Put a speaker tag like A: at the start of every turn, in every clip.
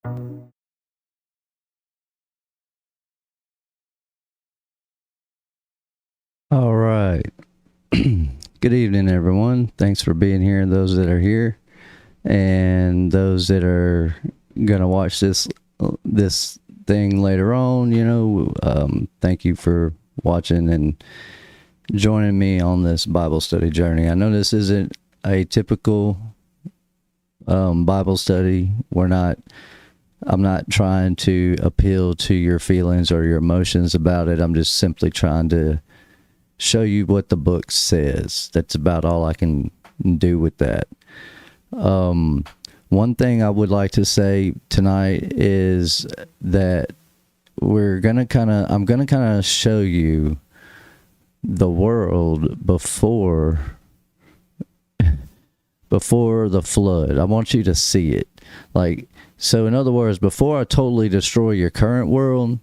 A: All right. Good evening, everyone. Thanks for being here, those that are here, and those that are gonna watch this thing later on. Thank you for watching and joining me on this Bible study journey. I know this isn't a typical Bible study. I'm not trying to appeal to your feelings or your emotions about it. I'm just simply trying to show you what the book says. That's about all I can do with that. One thing I would like to say tonight is that I'm gonna kind of show you the world before the flood. I want you to see it. So in other words, before I totally destroy your current world,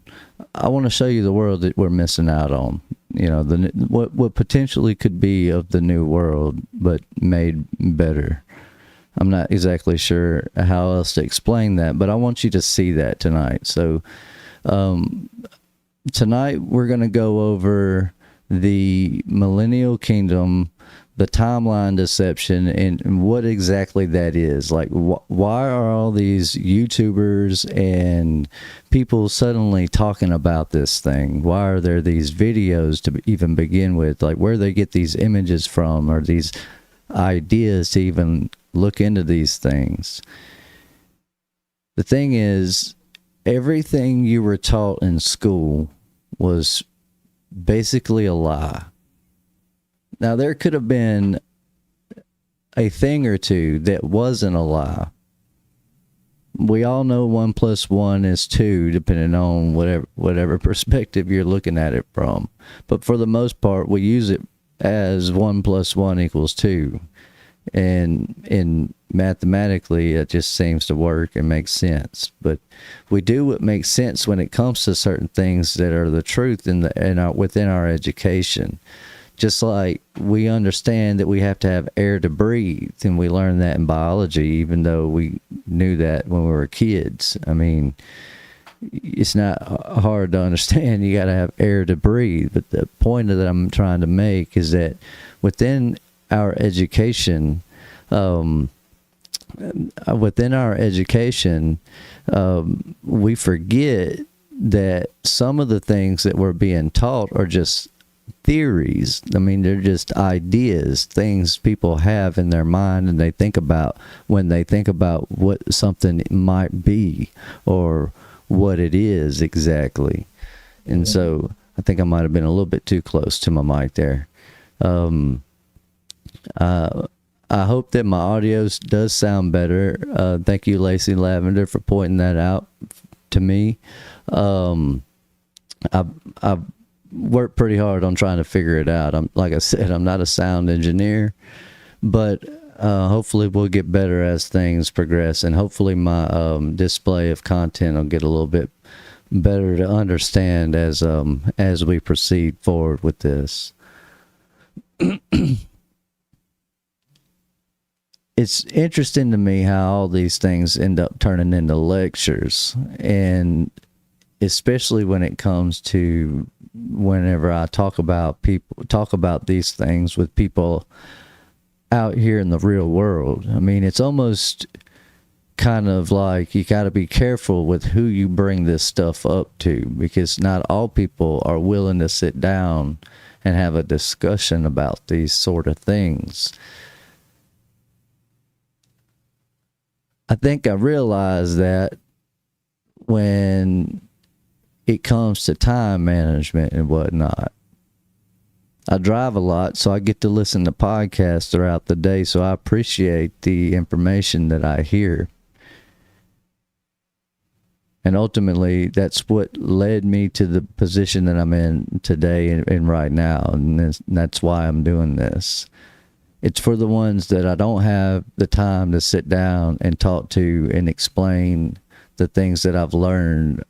A: I want to show you the world that we're missing out on. What potentially could be of the new world, but made better. I'm not exactly sure how else to explain that, but I want you to see that tonight. So tonight we're going to go over the Millennial Kingdom, the timeline deception, and what exactly that is. Why are all these YouTubers and people suddenly talking about this thing? Why are there these videos to even begin with? Where they get these images from, or these ideas to even look into these things? The thing is, everything you were taught in school was basically a lie. Now, there could have been a thing or two that wasn't a lie. We all know 1 + 1 is 2, depending on whatever perspective you're looking at it from. But for the most part, we use it as 1 + 1 = 2. And mathematically, it just seems to work and make sense. But we do what makes sense when it comes to certain things that are the truth within our education. Just like we understand that we have to have air to breathe, and we learned that in biology, even though we knew that when we were kids. I mean, it's not hard to understand. You got to have air to breathe. But the point that I'm trying to make is that within our education, we forget that some of the things that we're being taught are just theories. I mean, they're just ideas, things people have in their mind, and they think about when they think about what something might be or what it is exactly. And so I think I might have been a little bit too close to my mic there. I hope that my audio does sound better. Thank you, Lacey Lavender, for pointing that out to me. I've worked pretty hard on trying to figure it out. Like I said, I'm not a sound engineer, but hopefully we'll get better as things progress, and hopefully my display of content will get a little bit better to understand as we proceed forward with this. It's interesting to me how all these things end up turning into lectures, and especially when it comes to whenever I talk about these things with people out here in the real world. I mean, it's almost kind of like you got to be careful with who you bring this stuff up to, because not all people are willing to sit down and have a discussion about these sort of things. I think I realized that when it comes to time management and whatnot. I drive a lot, so I get to listen to podcasts throughout the day, so I appreciate the information that I hear. And ultimately, that's what led me to the position that I'm in today and right now, and that's why I'm doing this. It's for the ones that I don't have the time to sit down and talk to and explain the things that I've learned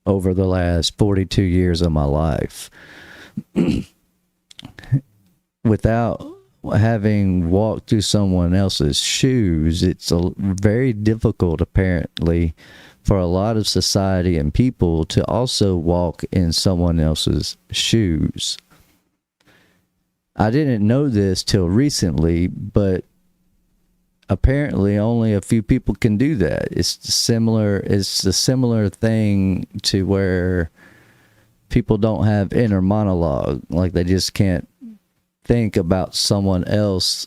A: over the last 42 years of my life. Without having walked through someone else's shoes, it's very difficult, apparently, for a lot of society and people to also walk in someone else's shoes. I didn't know this till recently, but apparently only a few people can do that. It's a similar thing to where people don't have inner monologue. Like, they just can't think about someone else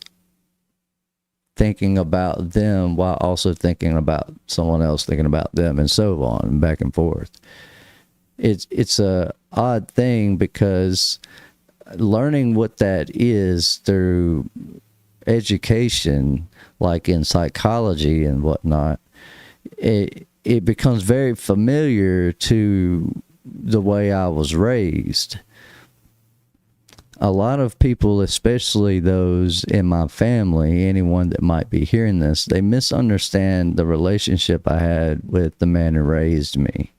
A: thinking about them while also thinking about someone else thinking about them, and so on, and back and forth. It's a odd thing, because learning what that is through education, like in psychology and whatnot, it becomes very familiar to the way I was raised. A lot of people, especially those in my family, anyone that might be hearing this, they misunderstand the relationship I had with the man who raised me.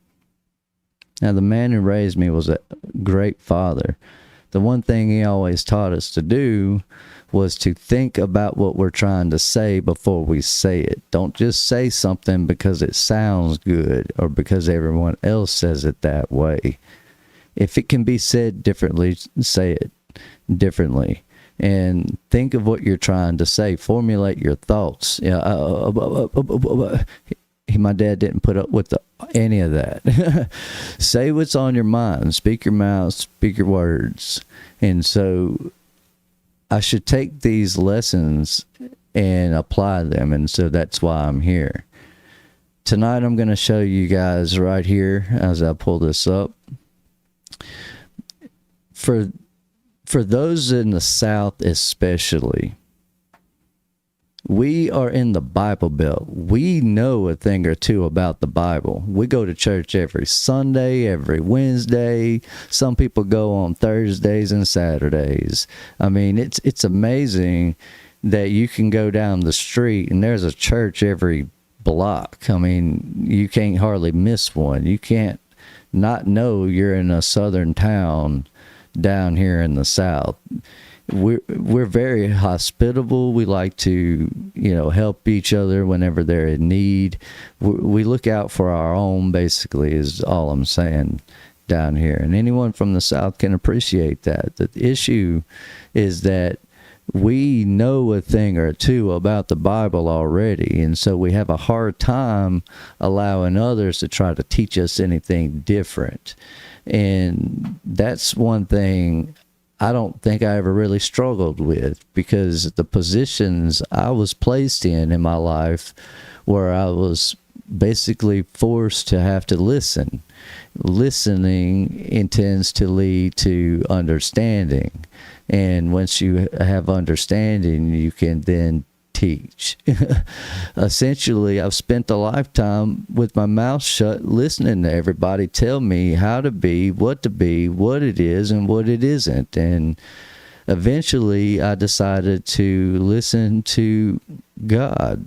A: Now, the man who raised me was a great father. The one thing he always taught us to do was to think about what we're trying to say before we say it. Don't just say something because it sounds good or because everyone else says it that way. If it can be said differently, say it differently, and think of what you're trying to say. Formulate your thoughts. My dad didn't put up with any of that. Say what's on your mind. Speak your mouth. Speak your words. And so I should take these lessons and apply them, and so that's why I'm here. Tonight I'm going to show you guys right here as I pull this up. For those in the South especially, we are in the Bible Belt. We know a thing or two about the Bible. We go to church every Sunday, every Wednesday. Some people go on Thursdays and Saturdays. I mean, it's amazing that you can go down the street and there's a church every block. I mean, you can't hardly miss one. You can't not know you're in a southern town down here in the South. We're very hospitable. We like to, help each other whenever they're in need. We look out for our own, basically, is all I'm saying down here. And anyone from the South can appreciate that. The issue is that we know a thing or two about the Bible already, and so we have a hard time allowing others to try to teach us anything different. And that's one thing I don't think I ever really struggled with, because the positions I was placed in my life, where I was basically forced to have to listen. Listening intends to lead to understanding. And once you have understanding, you can then teach. Essentially, I've spent a lifetime with my mouth shut, listening to everybody tell me how to be, what it is, and what it isn't. And eventually, I decided to listen to God.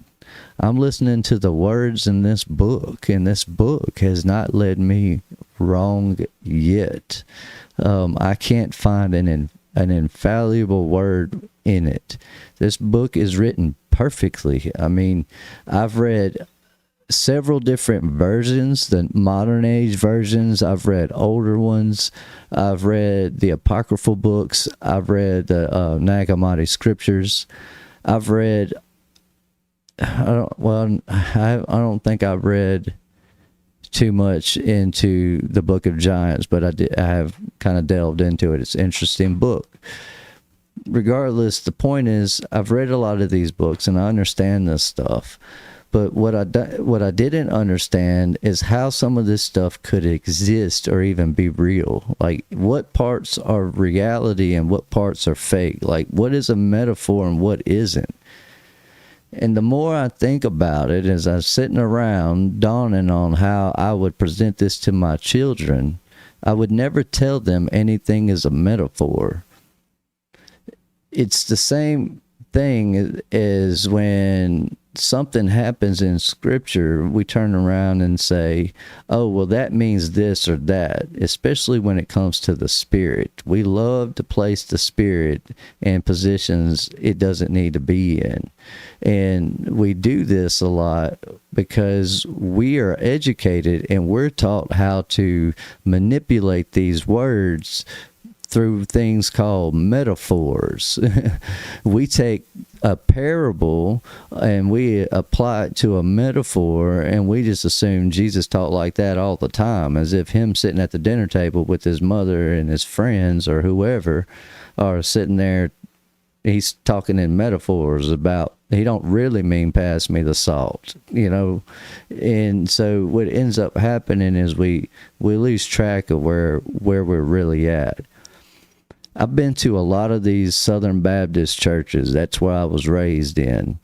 A: I'm listening to the words in this book, and this book has not led me wrong yet. I can't find an infallible word in it. This book is written perfectly. I mean, I've read several different versions, the modern age versions. I've read older ones. I've read the apocryphal books. I've read the Nag Hammadi scriptures. I've read, I don't think I've read too much into the Book of Giants, but I have kind of delved into it. It's an interesting book. Regardless, the point is, I've read a lot of these books and I understand this stuff. But what I didn't understand is how some of this stuff could exist or even be real. Like, what parts are reality and what parts are fake? Like, what is a metaphor and what isn't? And the more I think about it, as I'm sitting around dawning on how I would present this to my children, I would never tell them anything is a metaphor. It's the same thing as when something happens in scripture, we turn around and say, oh, well, that means this or that, especially when it comes to the spirit. We love to place the spirit in positions it doesn't need to be in. And we do this a lot because we are educated and we're taught how to manipulate these words through things called metaphors. We take a parable and we apply it to a metaphor, and we just assume Jesus taught like that all the time, as if him sitting at the dinner table with his mother and his friends or whoever are sitting there, he's talking in metaphors about, he don't really mean pass me the salt, you know. And so what ends up happening is we lose track of where we're really at. I've been to a lot of these Southern Baptist churches. That's where I was raised in.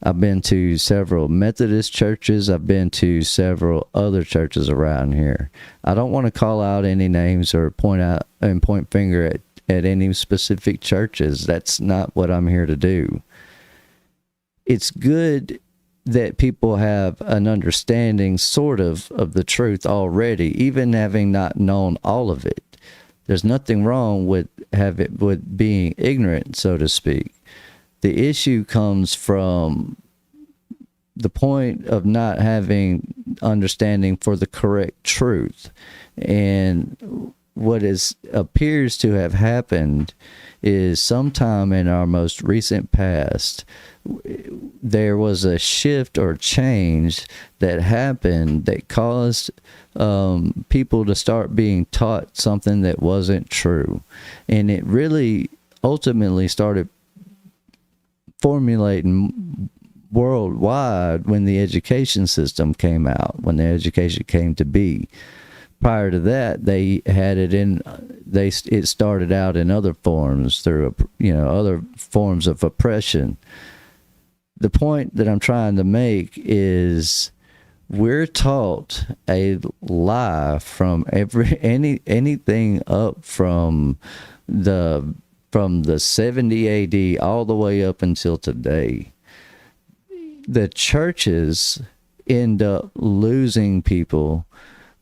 A: I've been to several Methodist churches. I've been to several other churches around here. I don't want to call out any names or point finger at any specific churches. That's not what I'm here to do. It's good that people have an understanding sort of the truth already, even having not known all of it. There's nothing wrong with being ignorant, so to speak. The issue comes from the point of not having understanding for the correct truth. And what appears to have happened is sometime in our most recent past, there was a shift or change that happened that caused people to start being taught something that wasn't true. And it really ultimately started formulating worldwide when the education system came out, when the education came to be. Prior to that, they had it it started out in other forms through, other forms of oppression. The point that I'm trying to make is we're taught a lie from anything up from the 70 AD all the way up until today. The churches end up losing people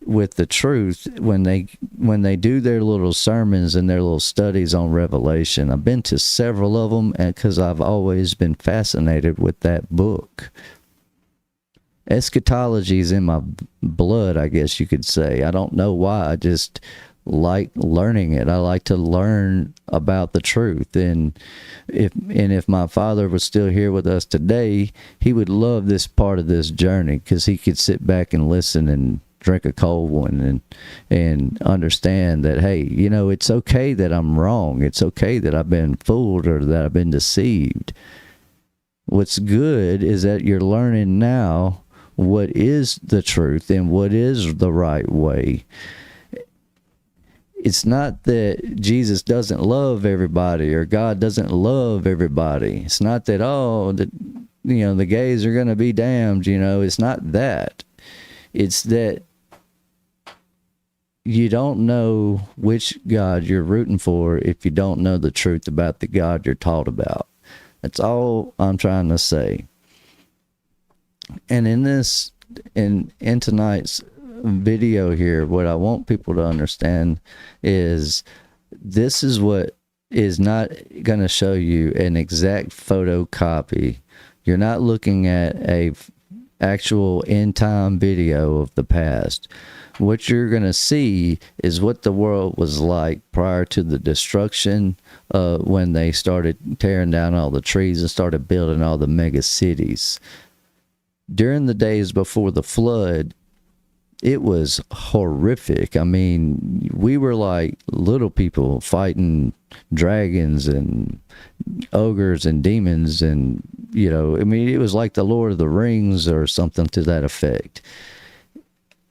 A: with the truth when they do their little sermons and their little studies on Revelation. I've been to several of them because I've always been fascinated with that book. Eschatology is in my blood, I guess you could say. I don't know why. I just like learning it. I like to learn about the truth. And if my father was still here with us today, he would love this part of this journey because he could sit back and listen and drink a cold one and understand that, hey, it's okay that I'm wrong. It's okay that I've been fooled or that I've been deceived. What's good is that you're learning now what is the truth and what is the right way. It's not that Jesus doesn't love everybody or God doesn't love everybody. It's not that, the gays are going to be damned, It's not that. It's that you don't know which God you're rooting for if you don't know the truth about the God you're taught about. That's all I'm trying to say. And in tonight's video here, what I want people to understand is this is what is not going to show you an exact photocopy. You're not looking at a actual end-time video of the past. What you're going to see is what the world was like prior to the destruction, when they started tearing down all the trees and started building all the mega cities. During the days before the flood, it was horrific. I mean, we were like little people fighting dragons and ogres and demons, and it was like the Lord of the Rings or something to that effect.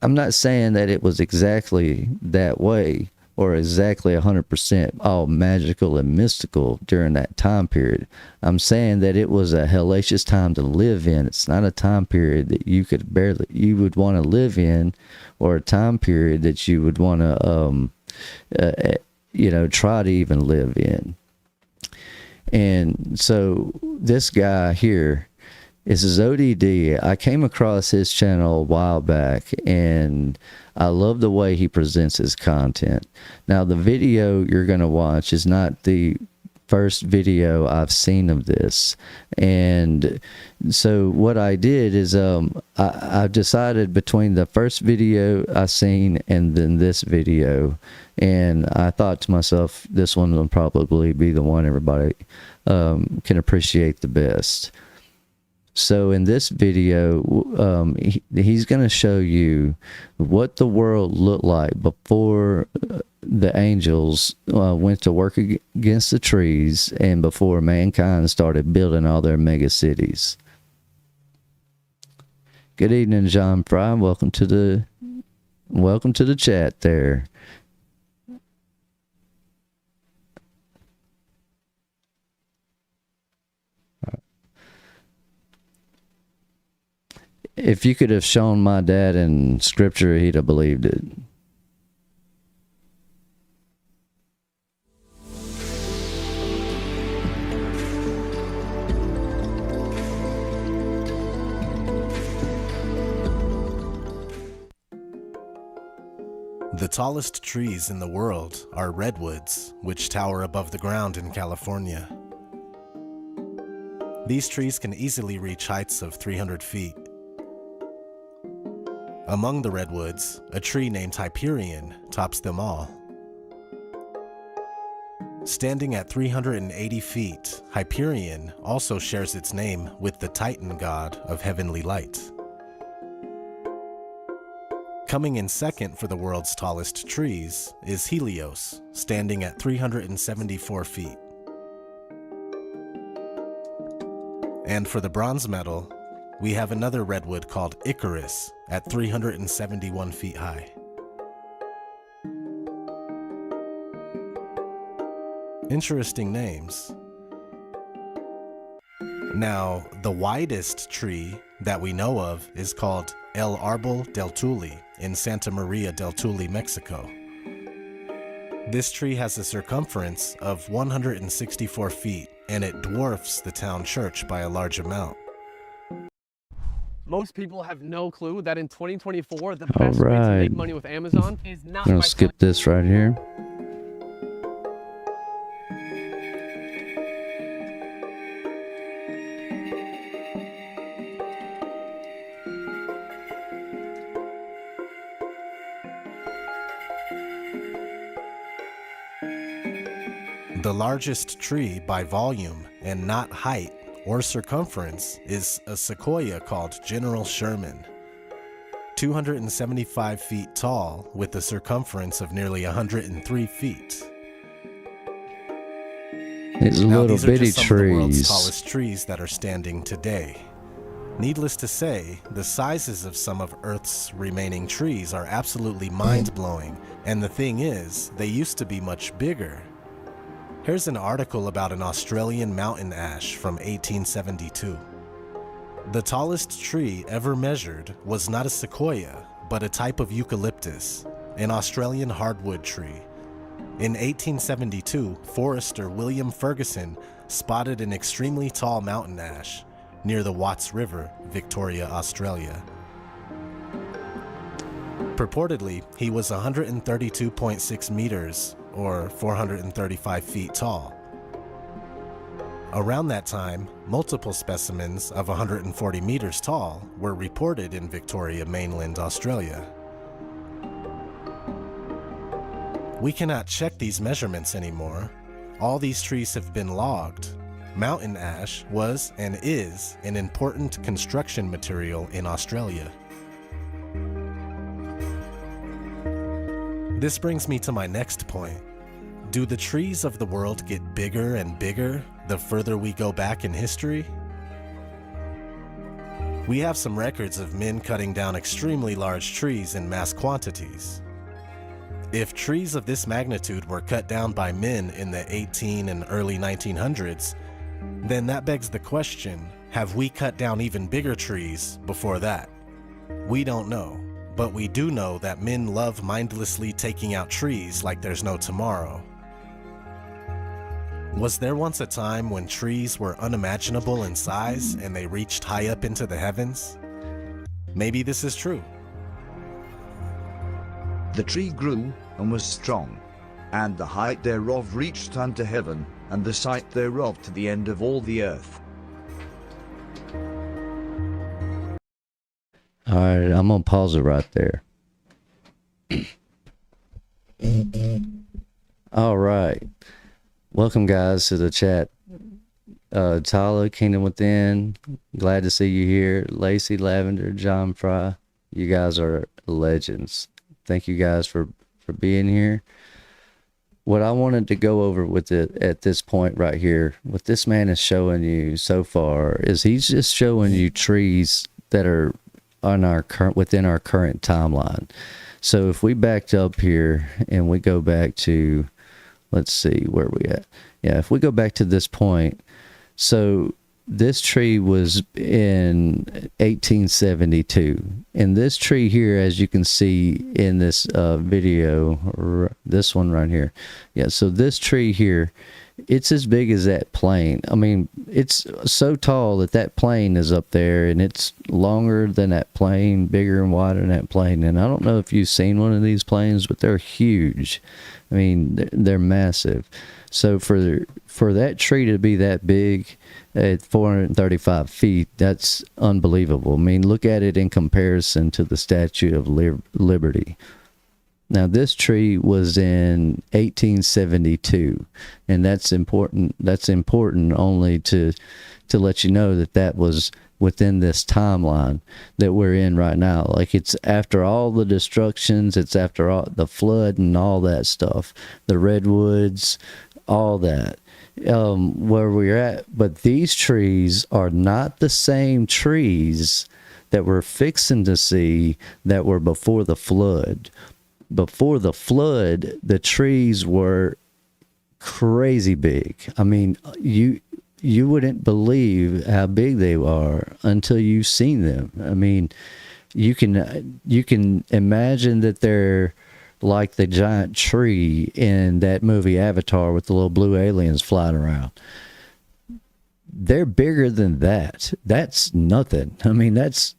A: I'm not saying that it was exactly that way or exactly 100% all magical and mystical during that time period. I'm saying that it was a hellacious time to live in. It's not a time period that you would want to live in, or a time period that you would want to, try to even live in. And so this guy here, It's ODD. I came across his channel a while back, and I love the way he presents his content. Now, the video you're going to watch is not the first video I've seen of this. And so what I did is I decided between the first video I seen and then this video, and I thought to myself, this one will probably be the one everybody can appreciate the best. So in this video, he's going to show you what the world looked like before the angels went to work against the trees and before mankind started building all their mega cities. Good evening, John Fry. Welcome to the chat there. If you could have shown my dad in scripture, he'd have believed it.
B: The tallest trees in the world are redwoods, which tower above the ground in California. These trees can easily reach heights of 300 feet. Among the redwoods, a tree named Hyperion tops them all. Standing at 380 feet, Hyperion also shares its name with the Titan god of heavenly light. Coming in second for the world's tallest trees is Helios, standing at 374 feet. And for the bronze medal, we have another redwood called Icarus at 371 feet high. Interesting names. Now, the widest tree that we know of is called El Árbol del Tule in Santa Maria del Tule, Mexico. This tree has a circumference of 164 feet, and it dwarfs the town church by a large amount.
C: Most people have no clue that in 2024, the best way to make money with Amazon is not
A: I'm gonna skip this right here.
B: The largest tree by volume and not height or circumference is a sequoia called General Sherman. 275 feet tall with a circumference of nearly 103 feet.
A: These
B: Now,
A: little
B: these are
A: bitty
B: just some of the world's
A: trees.
B: tallest trees that are standing today. Needless to say, the sizes of some of Earth's remaining trees are absolutely mind-blowing, and the thing is, they used to be much bigger. Here's an article about an Australian mountain ash from 1872. The tallest tree ever measured was not a sequoia, but a type of eucalyptus, an Australian hardwood tree. In 1872, forester William Ferguson spotted an extremely tall mountain ash near the Watts River, Victoria, Australia. Purportedly, he was 132.6 meters, or 435 feet tall. Around that time, multiple specimens of 140 meters tall were reported in Victoria, mainland Australia. We cannot check these measurements anymore. All these trees have been logged. Mountain ash was and is an important construction material in Australia. This brings me to my next point. Do the trees of the world get bigger and bigger the further we go back in history? We have some records of men cutting down extremely large trees in mass quantities. If trees of this magnitude were cut down by men in the 18 and early 1900s, then that begs the question, have we cut down even bigger trees before that? We don't know, but we do know that men love mindlessly taking out trees like there's no tomorrow. Was there once a time when trees were unimaginable in size and they reached high up into the heavens? Maybe this is true.
D: The tree grew, and was strong, and the height thereof reached unto heaven, and the sight thereof to the end of all the earth.
A: All right, I'm gonna pause it right there. All right, welcome guys to the chat. Tyler, Kingdom Within, glad to see you here. Lacey, Lavender, John Fry, you guys are legends. Thank you guys for being here. What I wanted to go over with it at this point right here, what this man is showing you so far, is he's just showing you trees that are on our within our current timeline. So if we backed up here and we go back to, let's see where we at. Yeah, if we go back to this point, so this tree was in 1872, and this tree here, as you can see in this video, this one right here, yeah, so this tree here, it's as big as that plane. I mean, it's so tall that that plane is up there, and it's longer than that plane, bigger and wider than that plane. And I don't know if you've seen one of these planes, but they're huge. I mean, they're massive. So for that tree to be that big at 435 feet, that's unbelievable. I mean, look at it in comparison to the Statue of Liberty. Now, this tree was in 1872, and that's important. That's important only to let you know that that was within this timeline that we're in right now. Like, it's after all the destructions, it's after all the flood and all that stuff, the redwoods, all that, where we're at. But these trees are not the same trees that we're fixing to see that were before the flood. Before the flood, the trees were crazy big. I mean, you wouldn't believe how big they are until you've seen them. I mean, you can imagine that they're like the giant tree in that movie Avatar with the little blue aliens flying around. They're bigger than that. That's nothing. I mean, that's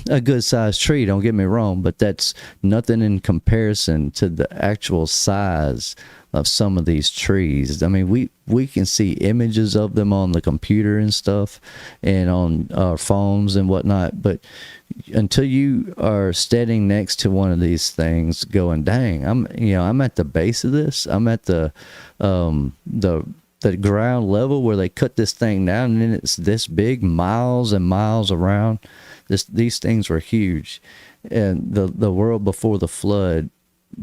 A: a good sized tree, don't get me wrong, but that's nothing in comparison to the actual size of some of these trees. I mean, we can see images of them on the computer and stuff and on our phones and whatnot, but until you are standing next to one of these things going, dang, I'm at the base of this, I'm at the ground level where they cut this thing down, and then it's this big, miles and miles around. These things were huge. And the world before the flood,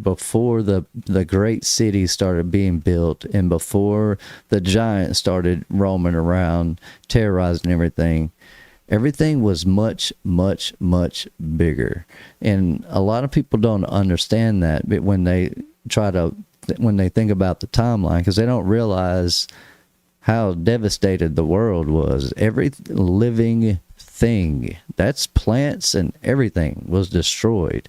A: before the great cities started being built, and before the giants started roaming around terrorizing everything was much, much, much bigger. And a lot of people don't understand that, but when they think about the timeline, because they don't realize how devastated the world was. Every living thing, that's plants and everything, was destroyed.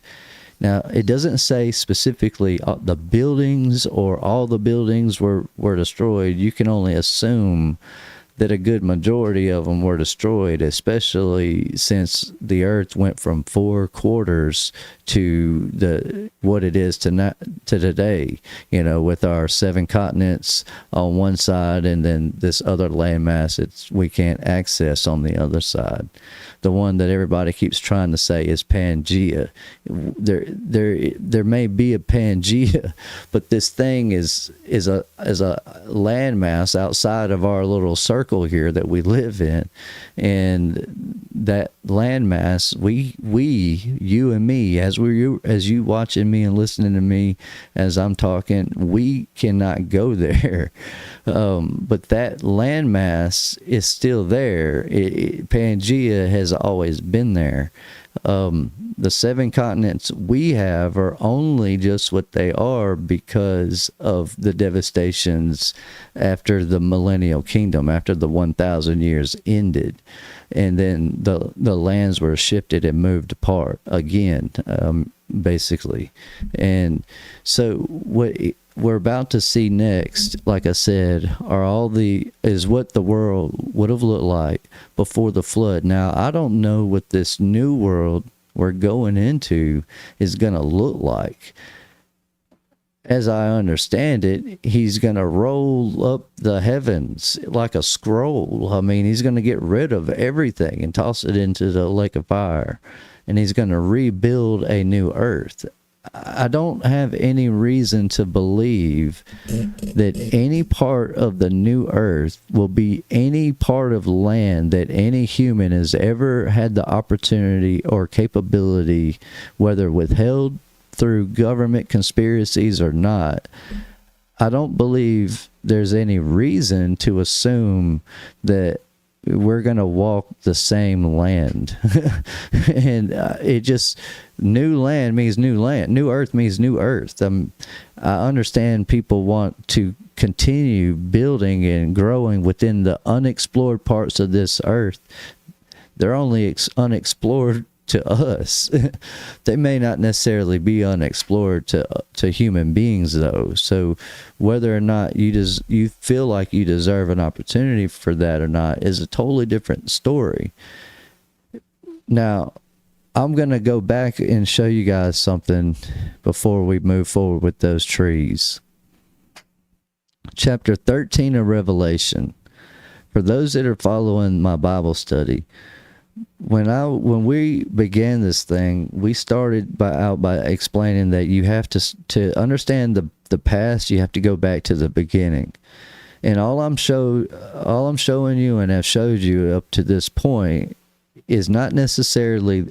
A: Now, it doesn't say specifically the buildings or all the buildings were destroyed. You can only assume that a good majority of them were destroyed, especially since the earth went from 4 quarters to what it is to today, with our 7 continents on one side and then this other landmass we can't access on the other side. The one that everybody keeps trying to say is Pangea. There may be a Pangea, but this thing is a landmass outside of our little circle here that we live in, and that landmass, you and me, as you watching me and listening to me as I'm talking, we cannot go there. But that landmass is still there. Pangea has always been there. The 7 continents we have are only just what they are because of the devastations after the Millennial Kingdom, after the 1,000 years ended. And then the lands were shifted and moved apart again, basically. And so we're about to see next, like I said, is what the world would have looked like before the flood. Now, I don't know what this new world we're going into is going to look like. As I understand it, he's going to roll up the heavens like a scroll. I mean, he's going to get rid of everything and toss it into the lake of fire, and he's going to rebuild a new earth. I don't have any reason to believe that any part of the new earth will be any part of land that any human has ever had the opportunity or capability, whether withheld through government conspiracies or not. I don't believe there's any reason to assume that we're going to walk the same land. And it just, new land means new land. New earth means new earth. I understand people want to continue building and growing within the unexplored parts of this earth. They're only unexplored to us. They may not necessarily be unexplored to human beings, though. So whether or not you feel like you deserve an opportunity for that or not is a totally different story. Now, I'm going to go back and show you guys something before we move forward with those trees. Chapter 13 of Revelation. For those that are following my Bible study, when we began this thing, we started by explaining that you have to understand the past. You have to go back to the beginning, and all I'm showing you and have showed you up to this point is not necessarily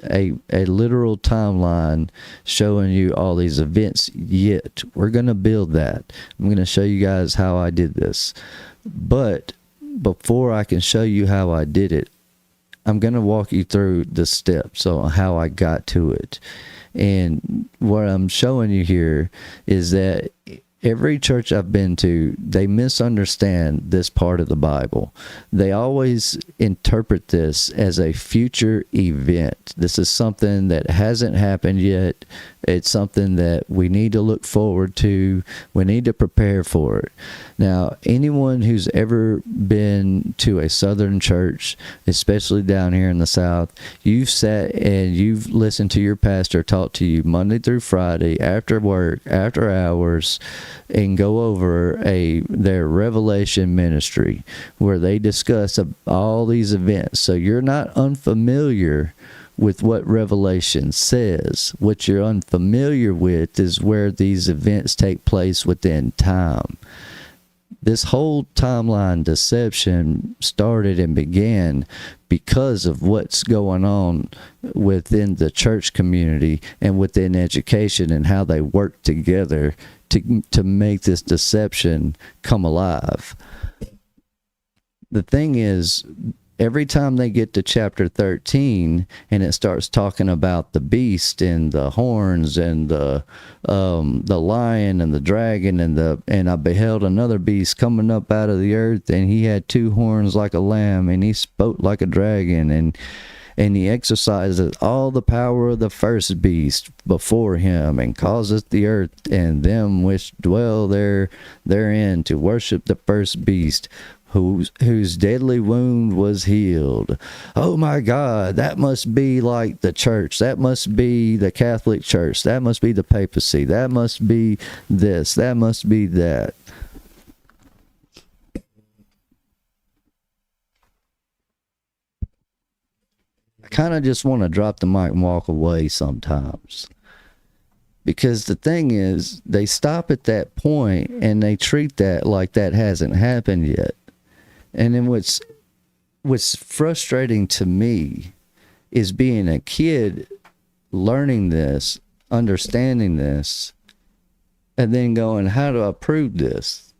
A: a literal timeline showing you all these events yet. We're going to build that. I'm going to show you guys how I did this, but before I can show you how I did it, I'm going to walk you through the steps on how I got to it. And what I'm showing you here is that every church I've been to, they misunderstand this part of the Bible. They always interpret this as a future event. This is something that hasn't happened yet. It's something that we need to look forward to. We need to prepare for it. Now, anyone who's ever been to a Southern church, especially down here in the South, you've sat and you've listened to your pastor talk to you Monday through Friday after work, after hours, and go over their Revelation ministry where they discuss all these events. So you're not unfamiliar with what Revelation says. What you're unfamiliar with is where these events take place within time. This whole timeline deception started and began because of what's going on within the church community and within education and how they work together to make this deception come alive. The thing is, every time they get to chapter 13 and it starts talking about the beast and the horns and the lion and the dragon and I beheld another beast coming up out of the earth, and he had two horns like a lamb, and he spoke like a dragon, and he exercises all the power of the first beast before him, and causeth the earth and them which dwell therein to worship the first beast, whose deadly wound was healed. Oh my God, that must be like the church. That must be the Catholic Church. That must be the papacy. That must be this. That must be that. I kind of just want to drop the mic and walk away sometimes. Because the thing is, they stop at that point and they treat that like that hasn't happened yet. And then what's frustrating to me is being a kid, learning this, understanding this, and then going, how do I prove this?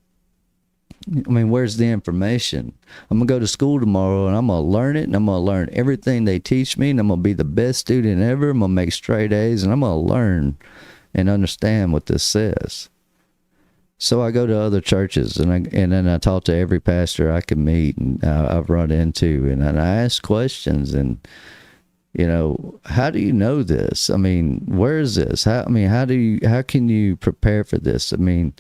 A: I mean, where's the information? I'm going to go to school tomorrow and I'm going to learn it, and I'm going to learn everything they teach me, and I'm going to be the best student ever. I'm going to make straight A's, and I'm going to learn and understand what this says. So I go to other churches, and then I talk to every pastor I can meet and I've run into, and I ask questions, and You know, how do you know this? I mean, where is this? How can you prepare for this? I mean,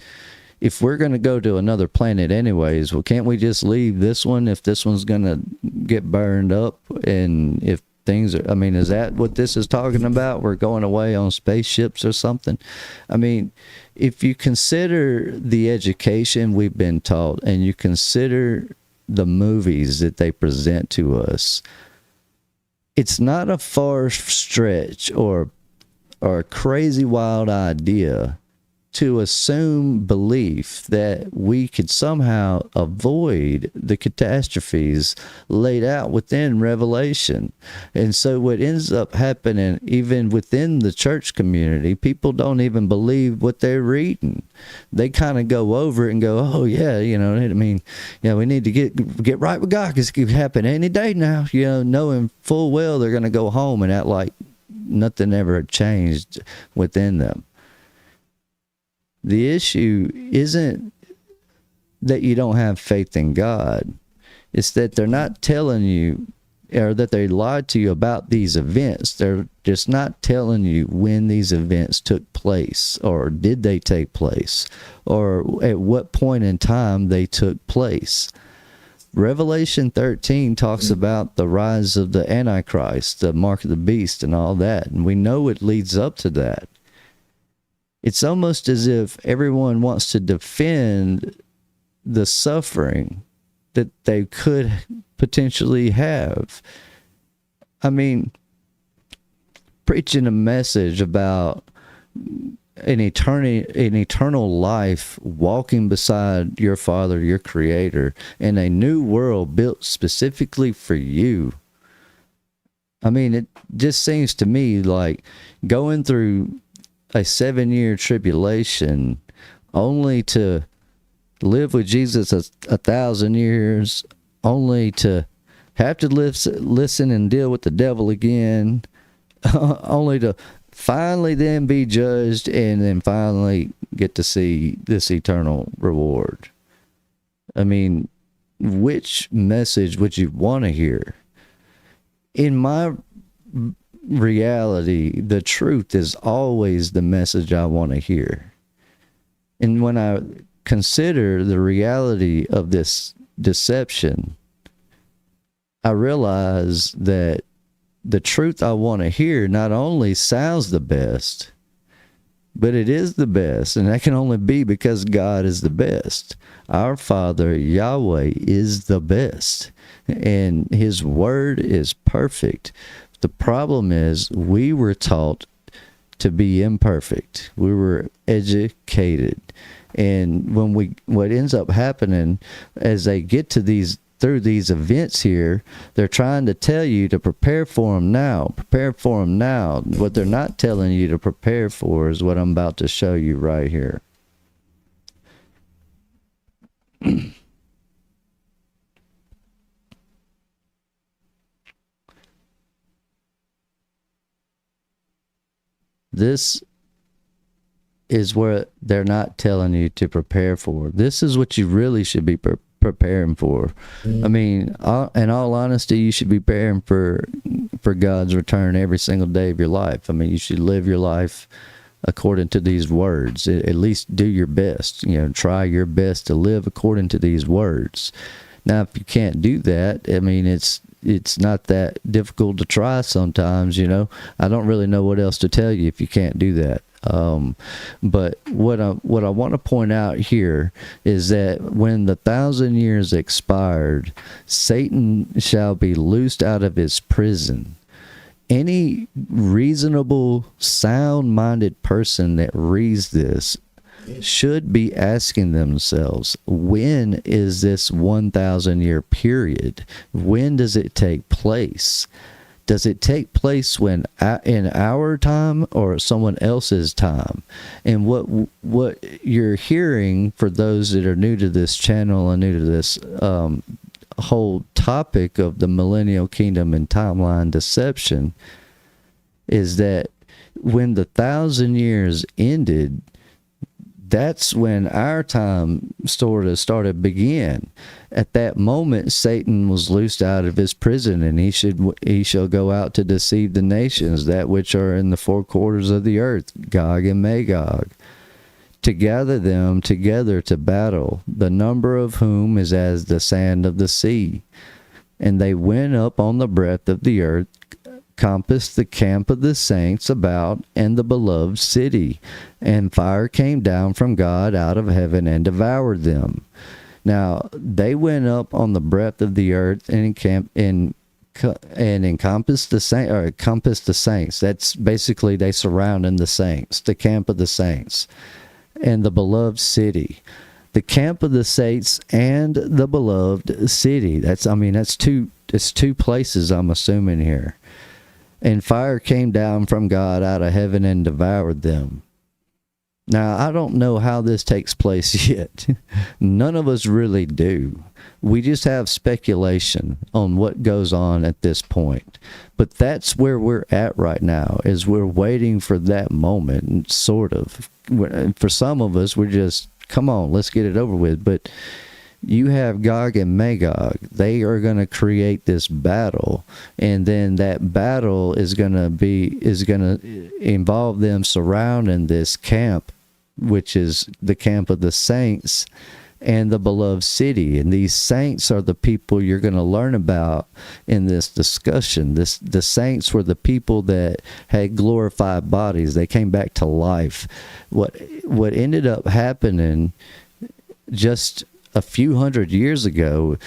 A: if we're going to go to another planet anyways, well, can't we just leave this one if this one's going to get burned up? And if things are, I mean, is that what this is talking about? We're going away on spaceships or something? I mean, if you consider the education we've been taught and you consider the movies that they present to us, it's not a far stretch or a crazy wild idea to assume belief that we could somehow avoid the catastrophes laid out within Revelation. And so what ends up happening, even within the church community, people don't even believe what they're reading. They kind of go over it and go, oh yeah, you know, I mean, yeah, we need to get right with God because it could happen any day now, you know, knowing full well they're going to go home and act like nothing ever changed within them. The issue isn't that you don't have faith in God. It's that they're not telling you, or that they lied to you about these events. They're just not telling you when these events took place, or did they take place, or at what point in time they took place. Revelation 13 talks about the rise of the Antichrist, the mark of the beast, and all that. And we know it leads up to that. It's almost as if everyone wants to defend the suffering that they could potentially have. I mean, preaching a message about an eternal life, walking beside your Father, your Creator, in a new world built specifically for you. I mean, it just seems to me like going through a 7-year tribulation only to live with Jesus 1,000 years, only to have to listen and deal with the devil again, only to finally then be judged and then finally get to see this eternal reward. I mean, which message would you want to hear? In my reality, the truth is always the message I want to hear. And when I consider the reality of this deception, I realize that the truth I want to hear not only sounds the best, but it is the best. And that can only be because God is the best. Our Father, Yahweh, is the best. And His word is perfect. The problem is we were taught to be imperfect. We were educated. And what ends up happening as they get to through these events here, they're trying to tell you to prepare for them now. Prepare for them now. What they're not telling you to prepare for is what I'm about to show you right here. This is where they're not telling you to prepare for. This is what you really should be preparing for. I mean, in all honesty, you should be preparing for God's return every single day of your life. I mean, you should live your life according to these words. At least do your best. You know, try your best to live according to these words. Now, if you can't do that, I mean, it's not that difficult to try sometimes, you know. I don't really know what else to tell you if you can't do that. But what I want to point out here is that when the 1,000 years expired, Satan shall be loosed out of his prison. Any reasonable, sound-minded person that reads this should be asking themselves, when is this 1,000-year period? When does it take place? Does it take place when in our time or someone else's time? And what you're hearing, for those that are new to this channel and new to this whole topic of the millennial kingdom and timeline deception, is that when the 1,000 years ended, that's when our time sort of started begin. At that moment, Satan was loosed out of his prison, and he shall go out to deceive the nations, that which are in the four quarters of the earth, Gog and Magog, to gather them together to battle, the number of whom is as the sand of the sea. And they went up on the breadth of the earth, compassed the camp of the saints about, and the beloved city. And fire came down from God out of heaven and devoured them. Now, they went up on the breadth of the earth and encompassed the saints. That's basically they surrounded the saints, the camp of the saints, and the beloved city. The camp of the saints and the beloved city. It's two places, I'm assuming here. And fire came down from God out of heaven and devoured them. Now, I don't know how this takes place yet. None of us really do. We just have speculation on what goes on at this point. But that's where we're at right now, is we're waiting for that moment, sort of. For some of us, we're just, come on, let's get it over with. But you have Gog and Magog. They are going to create this battle, and then that battle is going to involve them surrounding this camp, which is the camp of the saints and the beloved city. And these saints are the people you're going to learn about in this discussion. The saints were the people that had glorified bodies. They came back to life. What ended up happening just a few hundred years ago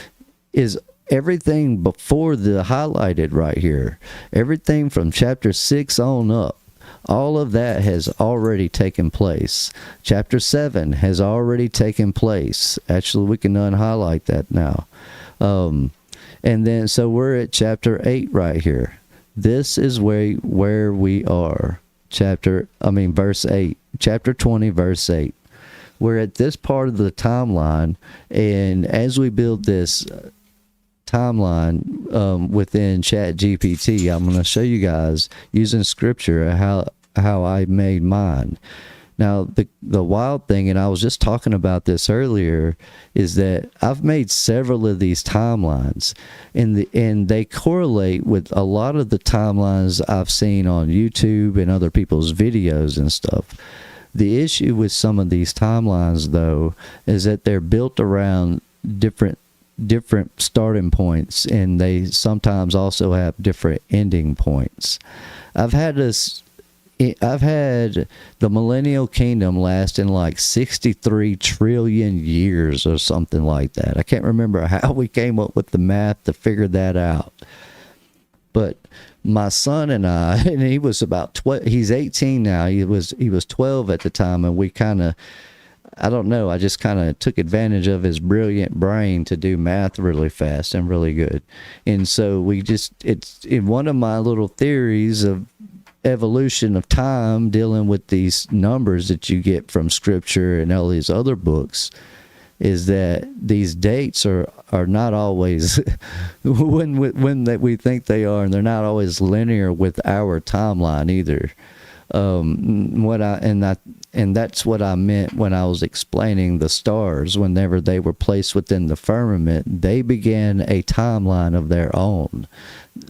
A: is everything before the highlighted right here. Everything from chapter 6 on up. All of that has already taken place. Chapter 7 has already taken place. Actually, we can unhighlight that now. And then, so we're at chapter 8 right here. This is where we are. Verse 8. Chapter 20, verse 8. We're at this part of the timeline, and as we build this timeline within ChatGPT, I'm going to show you guys using scripture how I made mine. Now, the wild thing, and I was just talking about this earlier, is that I've made several of these timelines, and they correlate with a lot of the timelines I've seen on YouTube and other people's videos and stuff. The issue with some of these timelines, though, is that they're built around different starting points, and they sometimes also have different ending points. I've had the Millennial Kingdom lasting like 63 trillion years or something like that. I can't remember how we came up with the math to figure that out. But my son and I, and he was about 12, he's 18 now, he was 12 at the time, and we kind of, I don't know, I just kind of took advantage of his brilliant brain to do math really fast and really good. And so it's in one of my little theories of evolution of time, dealing with these numbers that you get from scripture and all these other books, is that these dates are not always when that we think they are, and they're not always linear with our timeline either. And that's what I meant when I was explaining the stars. Whenever they were placed within the firmament, they began a timeline of their own,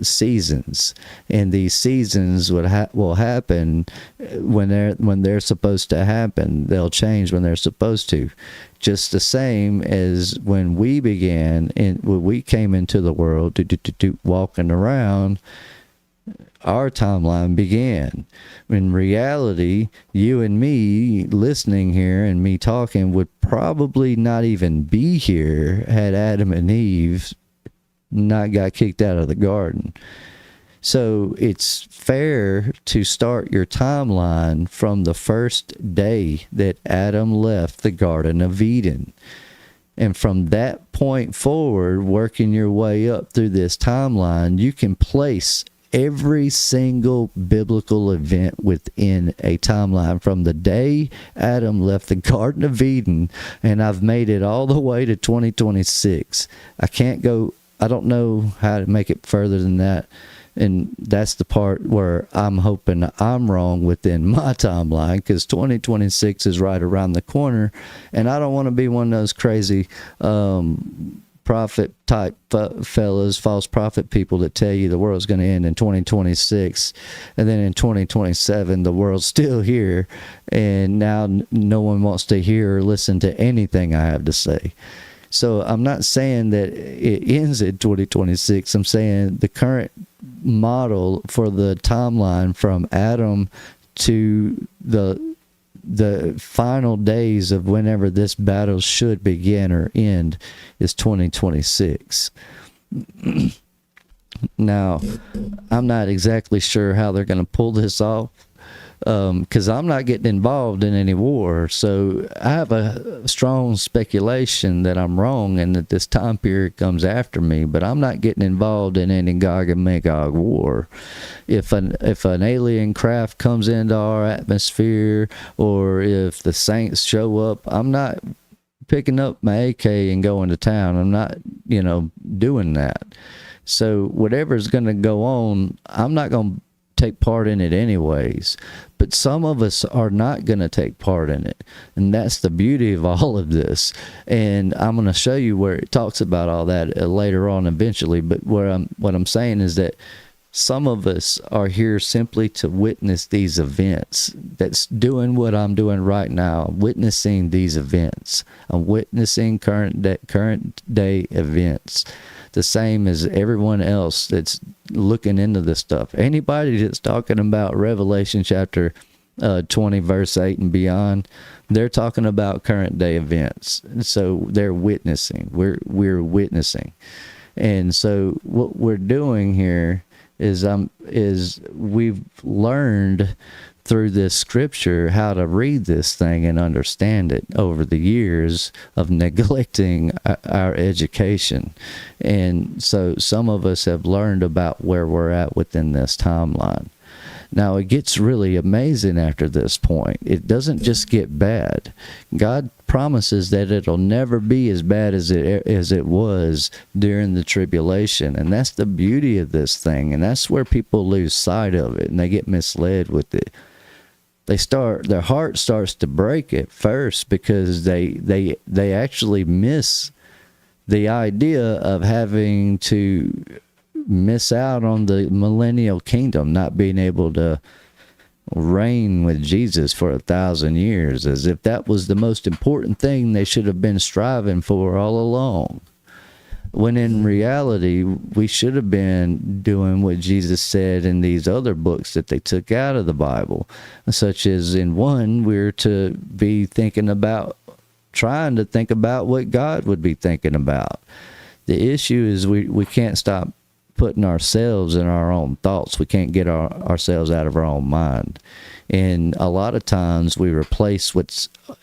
A: seasons, and these seasons will happen when they're supposed to happen. They'll change when they're supposed to, just the same as when we began and when we came into the world walking around. Our timeline began. In reality, you and me listening here and me talking would probably not even be here had Adam and Eve not got kicked out of the garden. So it's fair to start your timeline from the first day that Adam left the Garden of Eden. And from that point forward, working your way up through this timeline, you can place every single biblical event within a timeline from the day Adam left the Garden of Eden, and I've made it all the way to 2026. I don't know how to make it further than that, And that's the part where I'm hoping I'm wrong within my timeline, because 2026 is right around the corner, and I don't want to be one of those crazy prophet type fellas, false prophet people that tell you the world's going to end in 2026, and then in 2027 the world's still here, and now no one wants to hear or listen to anything I have to say. So I'm not saying that it ends in 2026. I'm saying the current model for the timeline from Adam to the final days of whenever this battle should begin or end is 2026. Now, I'm not exactly sure how they're going to pull this off, because I'm not getting involved in any war. So I have a strong speculation that I'm wrong and that this time period comes after me, but I'm not getting involved in any Gog and Magog war. If an alien craft comes into our atmosphere, or if the saints show up, I'm not picking up my AK and going to town. I'm not, doing that. So whatever's going to go on, I'm not going to take part in it anyways. But some of us are not going to take part in it, and that's the beauty of all of this. And I'm going to show you where it talks about all that later on eventually. But what I'm saying is that some of us are here simply to witness these events. That's doing what I'm doing right now, witnessing these events. I'm witnessing current day events, the same as everyone else that's looking into this stuff. Anybody that's talking about Revelation chapter 20 verse 8 and beyond, they're talking about current day events. So they're witnessing. We're witnessing. And so what we're doing here is we've learned through this scripture how to read this thing and understand it over the years of neglecting our education. And so some of us have learned about where we're at within this timeline. Now, it gets really amazing after this point. It doesn't just get bad. God promises that it'll never be as bad as it was during the tribulation. And that's the beauty of this thing. And that's where people lose sight of it and they get misled with it. Their heart starts to break at first because they actually miss the idea of having to miss out on the millennial kingdom, not being able to reign with Jesus for 1,000 years, as if that was the most important thing they should have been striving for all along. When in reality, we should have been doing what Jesus said in these other books that they took out of the Bible, such as in one, we're to be trying to think about what God would be thinking about. The issue is we can't stop putting ourselves in our own thoughts. We can't get ourselves out of our own mind. And a lot of times we replace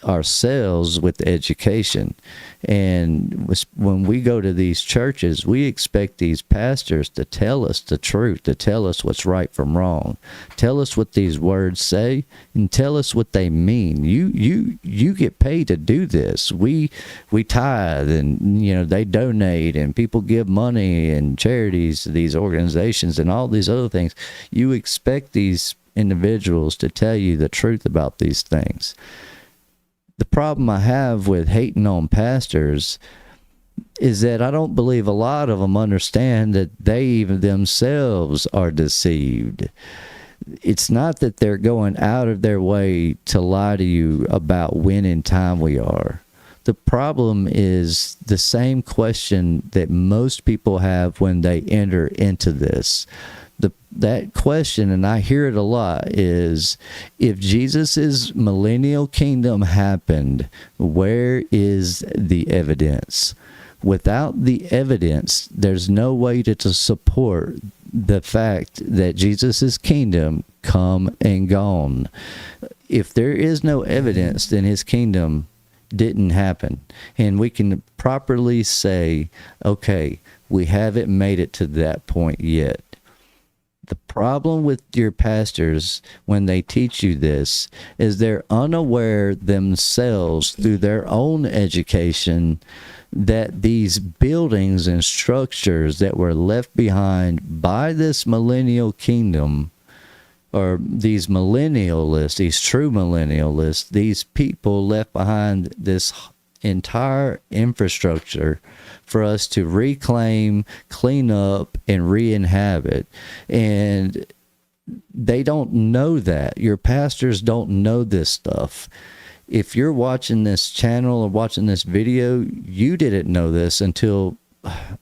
A: ourselves with education. And when we go to these churches, we expect these pastors to tell us the truth, to tell us what's right from wrong, tell us what these words say, and tell us what they mean. You get paid to do this. We tithe, and they donate, and people give money and charities to these organizations and all these other things. You expect these individuals to tell you the truth about these things. The problem I have with hating on pastors is that I don't believe a lot of them understand that they even themselves are deceived. It's not that they're going out of their way to lie to you about when in time we are. The problem is the same question that most people have when they enter into this. That question, and I hear it a lot, is if Jesus' millennial kingdom happened, where is the evidence? Without the evidence, there's no way to support the fact that Jesus' kingdom come and gone. If there is no evidence, then his kingdom didn't happen. And we can properly say, okay, we haven't made it to that point yet. The problem with your pastors when they teach you this is they're unaware themselves through their own education that these buildings and structures that were left behind by this millennial kingdom, or these millennialists, these true millennialists, these people left behind this entire infrastructure for us to reclaim, clean up, and re-inhabit. And they don't know that. Your pastors don't know this stuff. If you're watching this channel or watching this video, you didn't know this until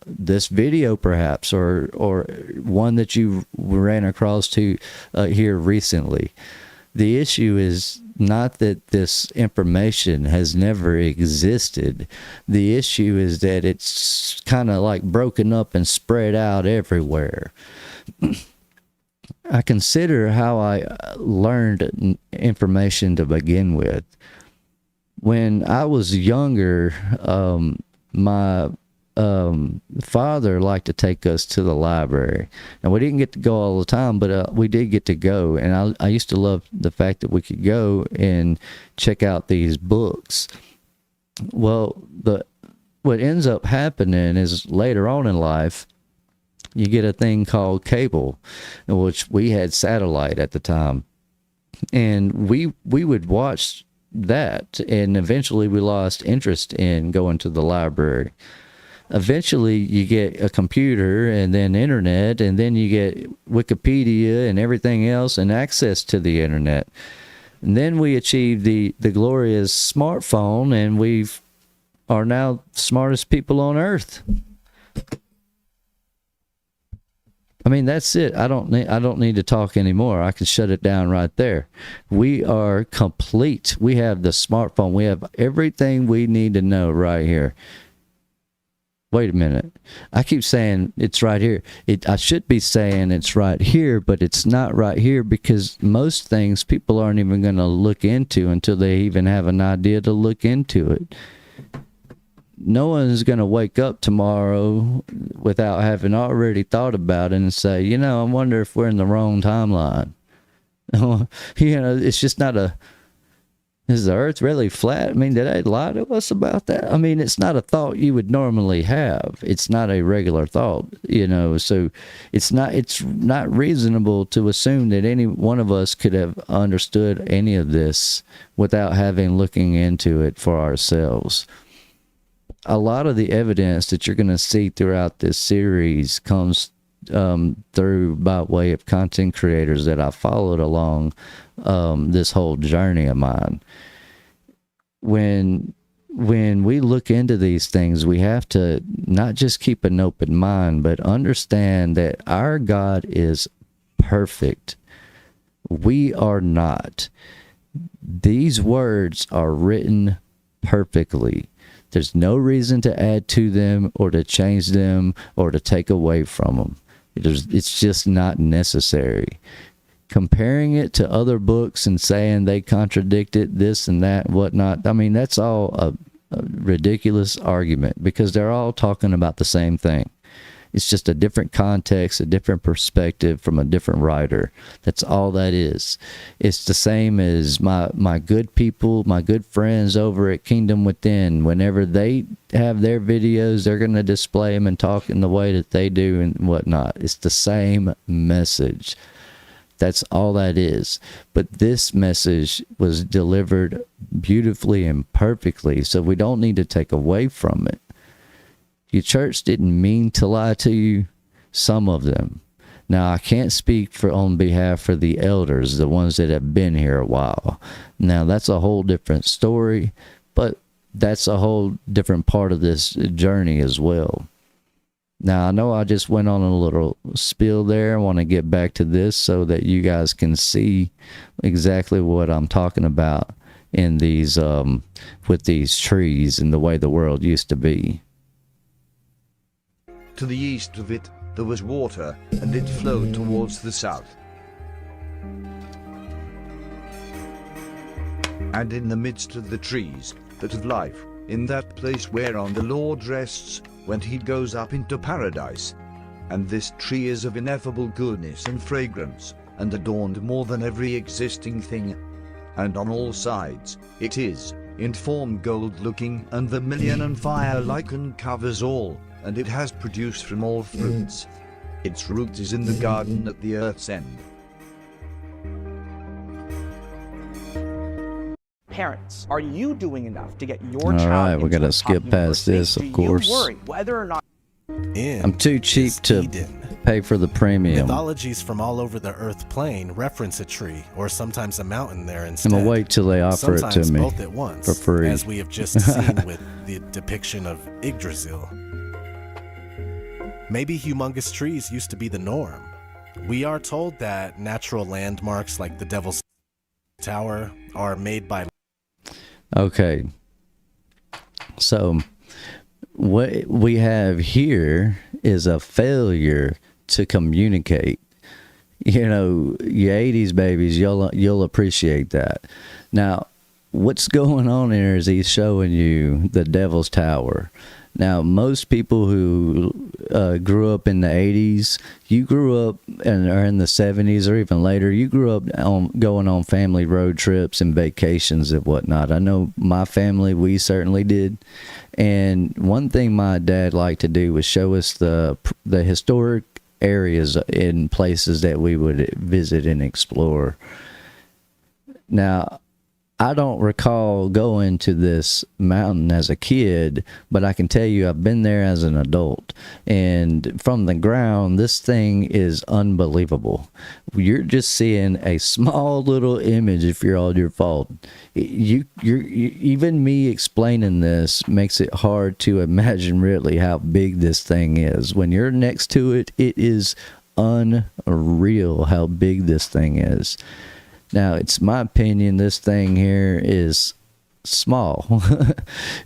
A: this video, perhaps, or one that you ran across to here recently. The issue is not that this information has never existed. The issue is that it's kind of like broken up and spread out everywhere. I consider how I learned information to begin with. When I was younger, my father liked to take us to the library. And we didn't get to go all the time, but we did get to go. And I used to love the fact that we could go and check out these books. Well, what ends up happening is later on in life, you get a thing called cable, in which we had satellite at the time. And we would watch that, and eventually we lost interest in going to the library. Eventually you get a computer and then internet, and then you get Wikipedia and everything else and access to the internet. And then we achieved the glorious smartphone, and we are now smartest people on earth. I mean, that's it. I don't need to talk anymore. I can shut it down right there. We are complete. We have the smartphone. We have everything we need to know right here. Wait a minute. I keep saying it's right here. I should be saying it's right here, but it's not right here, because most things people aren't even going to look into until they even have an idea to look into it. No one's going to wake up tomorrow without having already thought about it and say, you know, I wonder if we're in the wrong timeline. You know, it's just not is the earth really flat? I mean, did they lie to us about that? I mean, it's not a thought you would normally have. It's not a regular thought, you know, so it's not reasonable to assume that any one of us could have understood any of this without looking into it for ourselves. A lot of the evidence that you're going to see throughout this series comes through by way of content creators that I followed along this whole journey of mine. When we look into these things, we have to not just keep an open mind, but understand that our God is perfect. We are not. These words are written perfectly. There's no reason to add to them or to change them or to take away from them. It's just not necessary. Comparing it to other books and saying they contradicted this and that and whatnot, I mean, that's all a ridiculous argument, because they're all talking about the same thing. It's just a different context, a different perspective from a different writer. That's all that is. It's the same as my good people, my good friends over at Kingdom Within. Whenever they have their videos, they're going to display them and talk in the way that they do and whatnot. It's the same message. That's all that is. But this message was delivered beautifully and perfectly, so we don't need to take away from it. Your church didn't mean to lie to you, some of them. Now, I can't speak on behalf of the elders, the ones that have been here a while. Now, that's a whole different story, but that's a whole different part of this journey as well. Now, I know I just went on a little spiel there. I want to get back to this so that you guys can see exactly what I'm talking about in these, with these trees and the way the world used to be.
D: To the east of it, there was water, and it flowed towards the south. And in the midst of the trees, that of life, in that place whereon the Lord rests, when he goes up into paradise, And this tree is of ineffable goodness and fragrance, and adorned more than every existing thing. And on all sides, it is, in form gold-looking, and vermilion and fire lichen covers all, and it has produced from all fruits. Its root is in the garden at the earth's end.
E: Parents, are you doing enough to get your
A: All
E: child
A: right, we
E: into
A: gotta
E: a
A: skip
E: top
A: past
E: university?
A: this, of
E: Do
A: course.
E: you worry whether or not
A: I'm too cheap to pay for the premium.
B: Mythologies from all over the Earth plane reference a tree or sometimes a mountain there instead.
A: I'm gonna wait till they offer it to
B: Sometimes
A: me
B: both at once,
A: for free.
B: as we have just seen with the depiction of Yggdrasil. Maybe humongous trees used to be the norm. We are told that natural landmarks like the Devil's Tower are made by...
A: Okay. So what we have here is a failure to communicate. You know, you 80s babies, you'll appreciate that. Now, what's going on here is he's showing you the Devil's Tower. Now, most people who grew up in the 80s, you grew up or in the 70s or even later, you grew up going on family road trips and vacations and whatnot. I know my family, we certainly did. And one thing my dad liked to do was show us the historic areas in places that we would visit and explore. Now, I don't recall going to this mountain as a kid, but I can tell you I've been there as an adult. And from the ground, this thing is unbelievable. You're just seeing a small little image if you're on your phone. Even me explaining this makes it hard to imagine really how big this thing is. When you're next to it, it is unreal how big this thing is. Now, it's my opinion this thing here is small.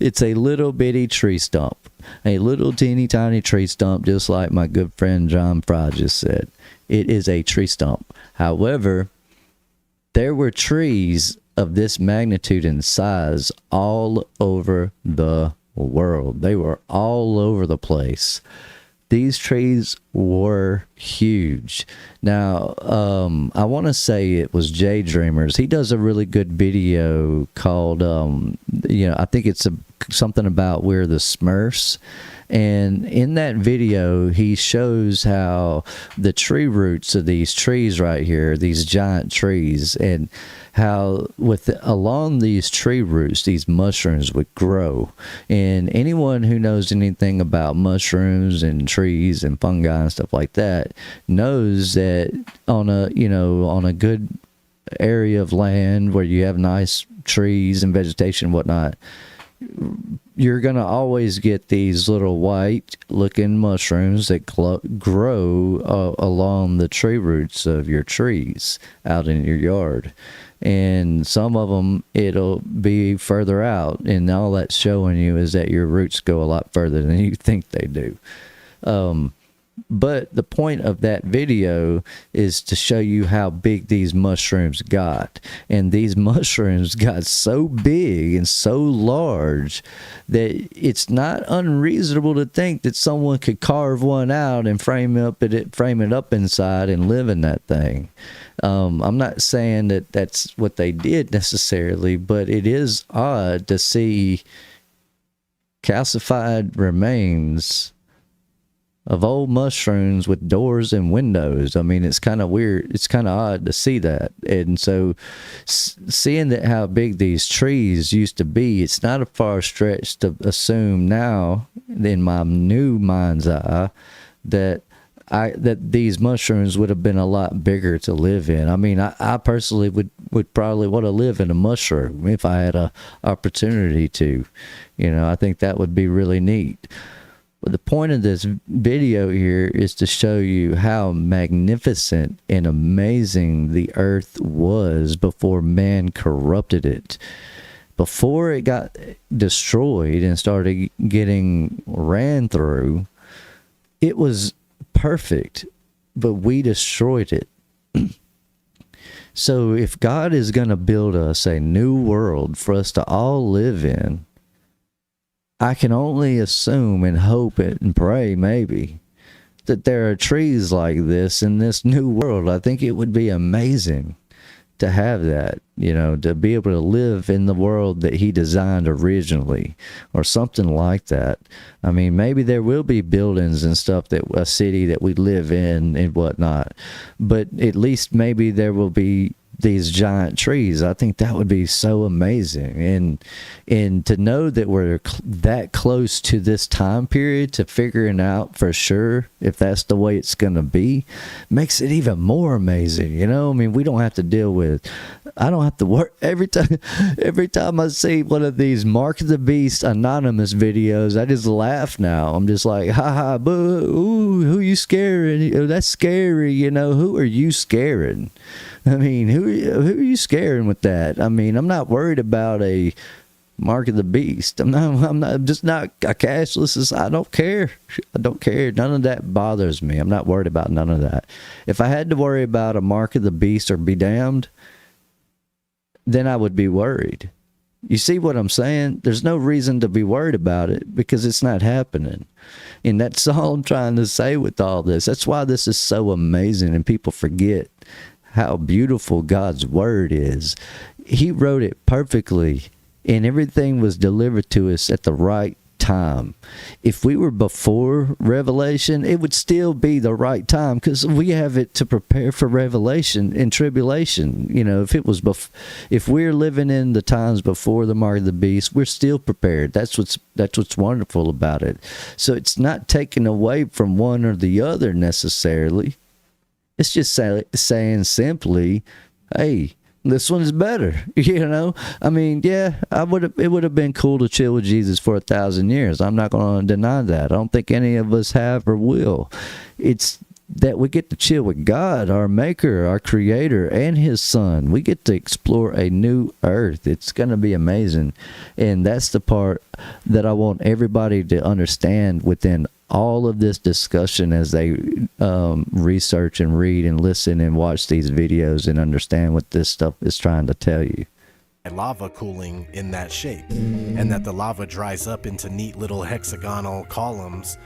A: It's a little bitty tree stump. A little teeny tiny tree stump, just like my good friend John Fry just said. It is a tree stump. However, there were trees of this magnitude and size all over the world. They were all over the place. These trees were huge. Now, I want to say it was Jay Dreamers. He does a really good video called, I think it's something about We're the Smurfs. And in that video, he shows how the tree roots of these trees right here, these giant trees, and how along these tree roots, these mushrooms would grow. And anyone who knows anything about mushrooms and trees and fungi and stuff like that knows that on a good area of land where you have nice trees and vegetation and whatnot, you're going to always get these little white looking mushrooms that grow along the tree roots of your trees out in your yard. And some of them, it'll be further out, and all that's showing you is that your roots go a lot further than you think they do. But the point of that video is to show you how big these mushrooms got. And these mushrooms got so big and so large that it's not unreasonable to think that someone could carve one out and frame it up inside and live in that thing. I'm not saying that that's what they did necessarily, but it is odd to see calcified remains of old mushrooms with doors and windows. I mean, it's kind of weird. It's kind of odd to see that. And so seeing that how big these trees used to be, it's not a far stretch to assume now in my new mind's eye that these mushrooms would have been a lot bigger to live in. I mean, I personally would probably want to live in a mushroom if I had a opportunity to. I think that would be really neat. But the point of this video here is to show you how magnificent and amazing the earth was before man corrupted it. Before it got destroyed and started getting ran through, it was perfect, but we destroyed it. So if God is going to build us a new world for us to all live in, I can only assume and hope it and pray maybe that there are trees like this in this new world. I think it would be amazing to have that, you know, to be able to live in the world that he designed originally, or something like that. I mean, maybe there will be buildings and stuff, that a city that we live in and whatnot, but at least maybe there will be these giant trees. I think that would be so amazing, and to know that we're that close to this time period, to figuring out for sure if that's the way it's going to be, makes it even more amazing. You know, I mean, we don't have to deal with, I don't have to work every time I see one of these Mark of the Beast anonymous videos, I just laugh now. I'm just like, ha ha, boo, ooh, who you scaring? Oh, that's scary. You know, who are you scaring? I mean, who are you scaring with that? I mean, I'm not worried about a Mark of the Beast. I'm just not a cashless. I don't care. I don't care. None of that bothers me. I'm not worried about none of that. If I had to worry about a Mark of the Beast or be damned, then I would be worried. You see what I'm saying? There's no reason to be worried about it, because it's not happening. And that's all I'm trying to say with all this. That's why this is so amazing, and people forget how beautiful God's word is. He wrote it perfectly, and everything was delivered to us at the right time. If we were before Revelation, it would still be the right time, because we have it to prepare for Revelation and tribulation. You know, if we're living in the times before the Mark of the Beast, we're still prepared. That's what's wonderful about it. So it's not taken away from one or the other necessarily. It's just saying simply, hey, this one is better. You know, I mean, yeah, it would have been cool to chill with Jesus for 1,000 years. I'm not going to deny that. I don't think any of us have or will. It's that we get to chill with God, our maker, our creator, and his son. We get to explore a new earth. It's going to be amazing. And that's the part that I want everybody to understand within all of this discussion, as they research and read and listen and watch these videos and understand what this stuff is trying to tell you.
B: Lava cooling in that shape, and that the lava dries up into neat little hexagonal columns.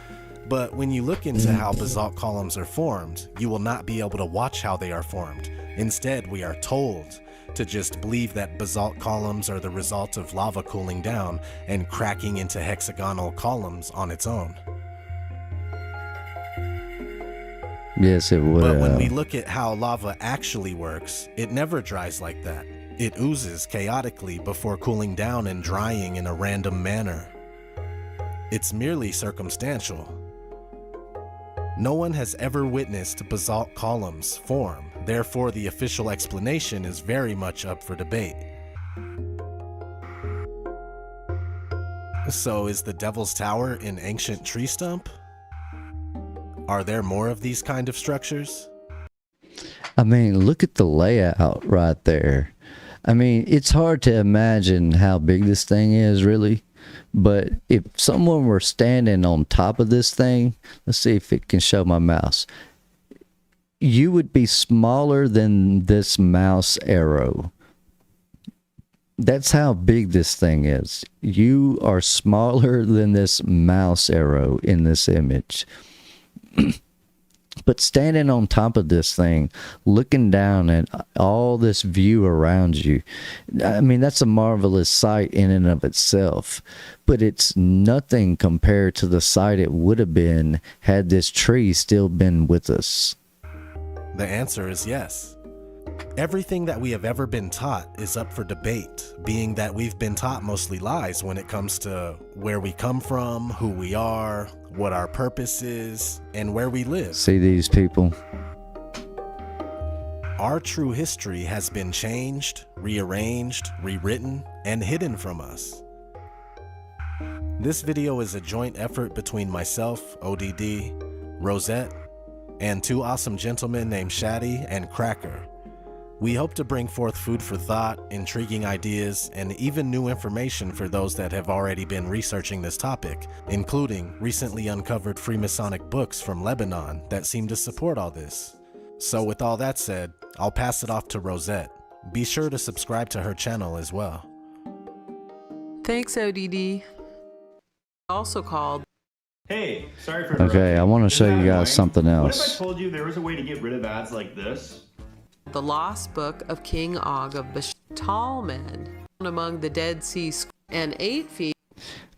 B: But when you look into how basalt columns are formed, you will not be able to watch how they are formed. Instead, we are told to just believe that basalt columns are the result of lava cooling down and cracking into hexagonal columns on its own.
A: Yes, it would.
B: But when we look at how lava actually works, it never dries like that. It oozes chaotically before cooling down and drying in a random manner. It's merely circumstantial. No one has ever witnessed basalt columns form, therefore the official explanation is very much up for debate. So is the Devil's Tower an ancient tree stump? Are there more of these kind of structures?
A: I mean, look at the layout right there. I mean, it's hard to imagine how big this thing is, really. But if someone were standing on top of this thing, let's see if it can show my mouse. You would be smaller than this mouse arrow. That's how big this thing is. You are smaller than this mouse arrow in this image. But standing on top of this thing, looking down at all this view around you, I mean, that's a marvelous sight in and of itself. But it's nothing compared to the sight it would have been had this tree still been with us.
B: The answer is yes. Everything that we have ever been taught is up for debate, being that we've been taught mostly lies when it comes to where we come from, who we are, what our purpose is, and where we live.
A: See these people?
B: Our true history has been changed, rearranged, rewritten, and hidden from us. This video is a joint effort between myself, ODD, Rosette, and two awesome gentlemen named Shaddy and Cracker. We hope to bring forth food for thought, intriguing ideas, and even new information for those that have already been researching this topic, including recently uncovered Freemasonic books from Lebanon that seem to support all this. So with all that said, I'll pass it off to Rosette. Be sure to subscribe to her channel as well.
F: Thanks, ODD. Also called Hey, sorry for
A: Okay, I want to show you guys
F: annoying?
A: something
F: What if I
A: else.
F: told you there was a way to get rid of ads like this?
G: The Lost Book of King Og of Bashan. Tall men among the Dead Sea and 8 feet.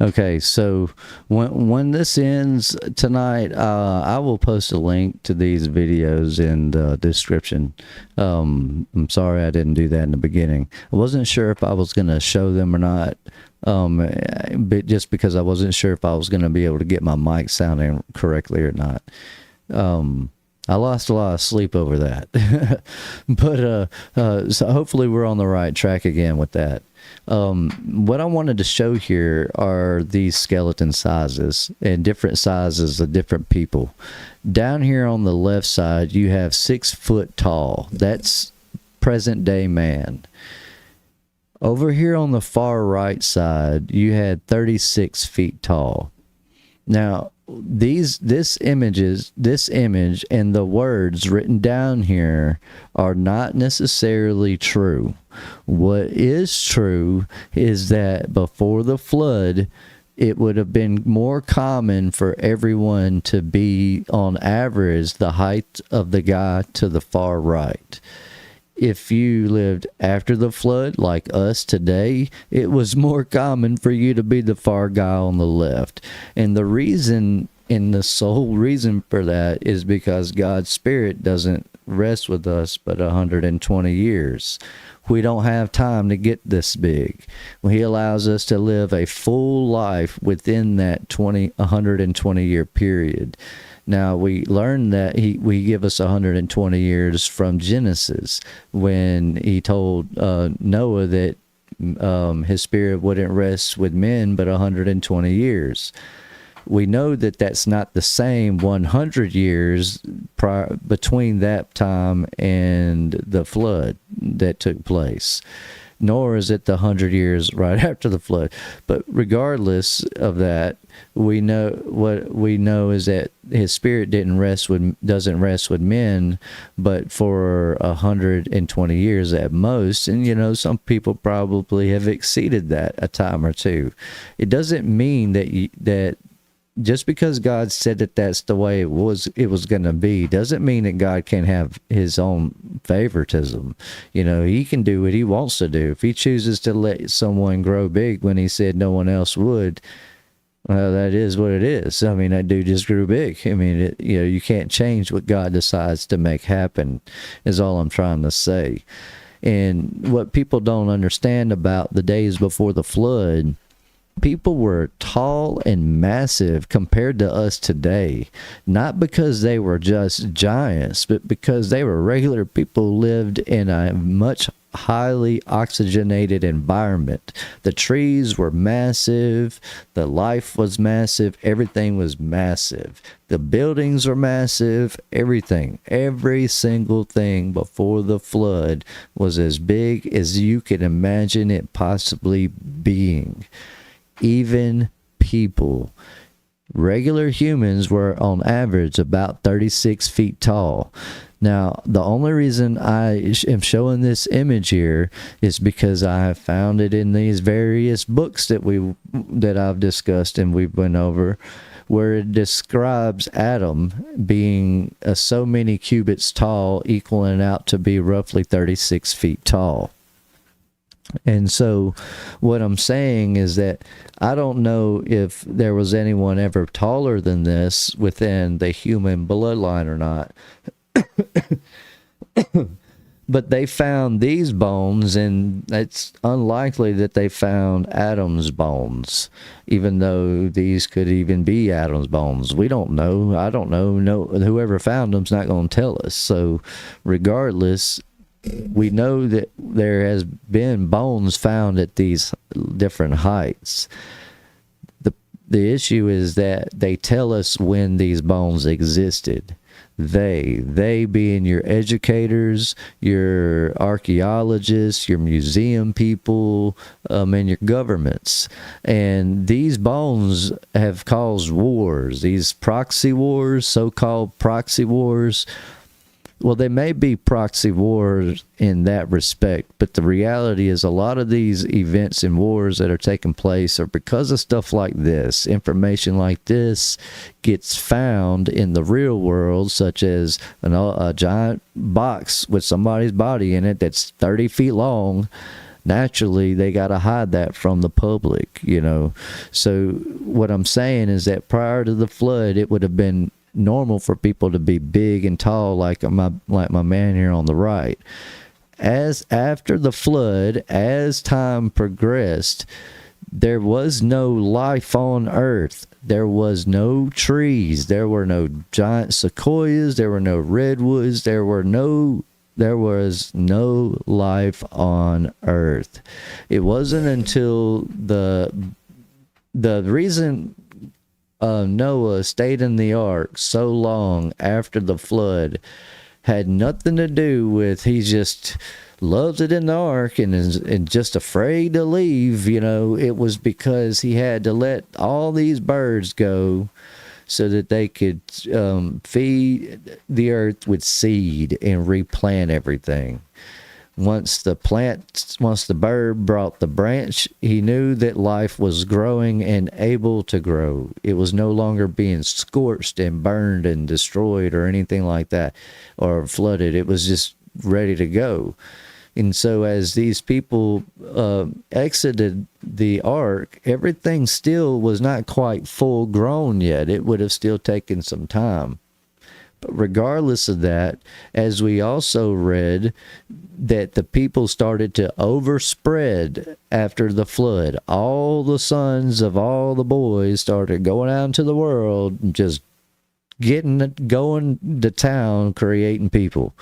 A: Okay, so when this ends tonight, I will post a link to these videos in the description. I'm sorry I didn't do that in the beginning. I wasn't sure if I was going to show them or not, but just because I wasn't sure if I was going to be able to get my mic sounding correctly or not. I lost a lot of sleep over that. But so hopefully we're on the right track again with that. What I wanted to show here are these skeleton sizes and different sizes of different people. Down here on the left side, you have 6 foot tall. That's present day man. Over here on the far right side, you had 36 feet tall. Now, this image and the words written down here are not necessarily true. What is true is that before the flood, it would have been more common for everyone to be on average the height of the guy to the far right. If you lived after the flood, like us today, it was more common for you to be the far guy on the left. And the reason, and the sole reason for that, is because God's Spirit doesn't rest with us but 120 years. We don't have time to get this big. He allows us to live a full life within that 120 year period. Now, we learned that we give us 120 years from Genesis, when he told Noah that his spirit wouldn't rest with men but 120 years. We know that that's not the same 100 years between that time and the flood that took place, nor is it the 100 years right after the flood. But regardless of that, we know what we know is that his spirit doesn't rest with men, but for 120 years at most. And some people probably have exceeded that a time or two. It doesn't mean that just because God said that that's the way it was going to be, doesn't mean that God can't have his own favoritism. He can do what he wants to do. If he chooses to let someone grow big when he said no one else would, well, that is what it is. I mean, that dude just grew big. I mean, you can't change what God decides to make happen, is all I'm trying to say. And what people don't understand about the days before the flood, people were tall and massive compared to us today, not because they were just giants, but because they were regular people who lived in a much highly oxygenated environment. The trees were massive, the life was massive, everything was massive. The buildings were massive, everything. Every single thing before the flood was as big as you could imagine it possibly being. Even people, regular humans, were on average about 36 feet tall. Now, the only reason I am showing this image here is because I have found it in these various books that I've discussed and we've went over, where it describes Adam being so many cubits tall, equaling out to be roughly 36 feet tall. And so what I'm saying is that I don't know if there was anyone ever taller than this within the human bloodline or not. But they found these bones, and it's unlikely that they found Adam's bones, even though these could even be Adam's bones. We don't know. I don't know. No, whoever found them's not going to tell us. So regardless, we know that there has been bones found at these different heights. The issue is that they tell us when these bones existed. They being your educators, your archaeologists, your museum people, and your governments. And these bones have caused wars. These proxy wars, so-called proxy wars, Well, they may be proxy wars in that respect, but the reality is a lot of these events and wars that are taking place are because of stuff like this. Information like this gets found in the real world, such as a giant box with somebody's body in it that's 30 feet long. Naturally, they got to hide that from the public, you know. So what I'm saying is that prior to the flood, it would have been normal for people to be big and tall like my man here on the right. As after the flood, as time progressed, there was no life on earth. There was no trees. There were no giant sequoias. There were no redwoods. There was no life on earth. It wasn't until the reason Noah stayed in the ark so long after the flood had nothing to do with he just loves it in the ark and is just afraid to leave. You know, it was because he had to let all these birds go so that they could feed the earth with seed and replant everything. Once the bird brought the branch, he knew that life was growing and able to grow. It was no longer being scorched and burned and destroyed or anything like that, or flooded. It was just ready to go. And so as these people exited the ark, everything still was not quite full grown yet. It would have still taken some time. But regardless of that, as we also read, that the people started to overspread after the flood. All the sons of all the boys started going out into the world and just going to town, creating people.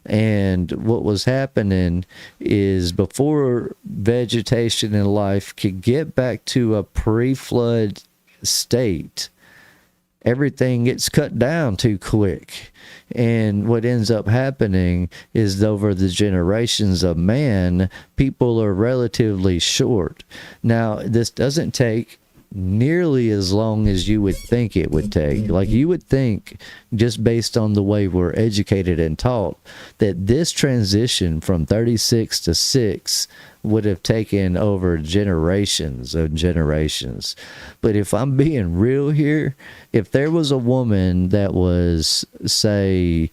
A: And what was happening is before vegetation and life could get back to a pre-flood state, everything gets cut down too quick. And what ends up happening is over the generations of man, people are relatively short. Now, this doesn't take nearly as long as you would think it would take. Like you would think, just based on the way we're educated and taught, that this transition from 36 to 6 would have taken over generations of generations. But if I'm being real here, if there was a woman that was, say,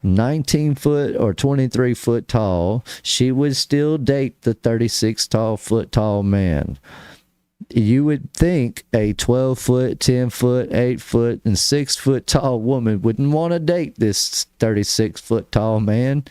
A: 19 foot or 23 foot tall, she would still date the 36 foot tall man. You would think a 12 foot, 10 foot, 8 foot, and 6 foot tall woman wouldn't want to date this 36 foot tall man,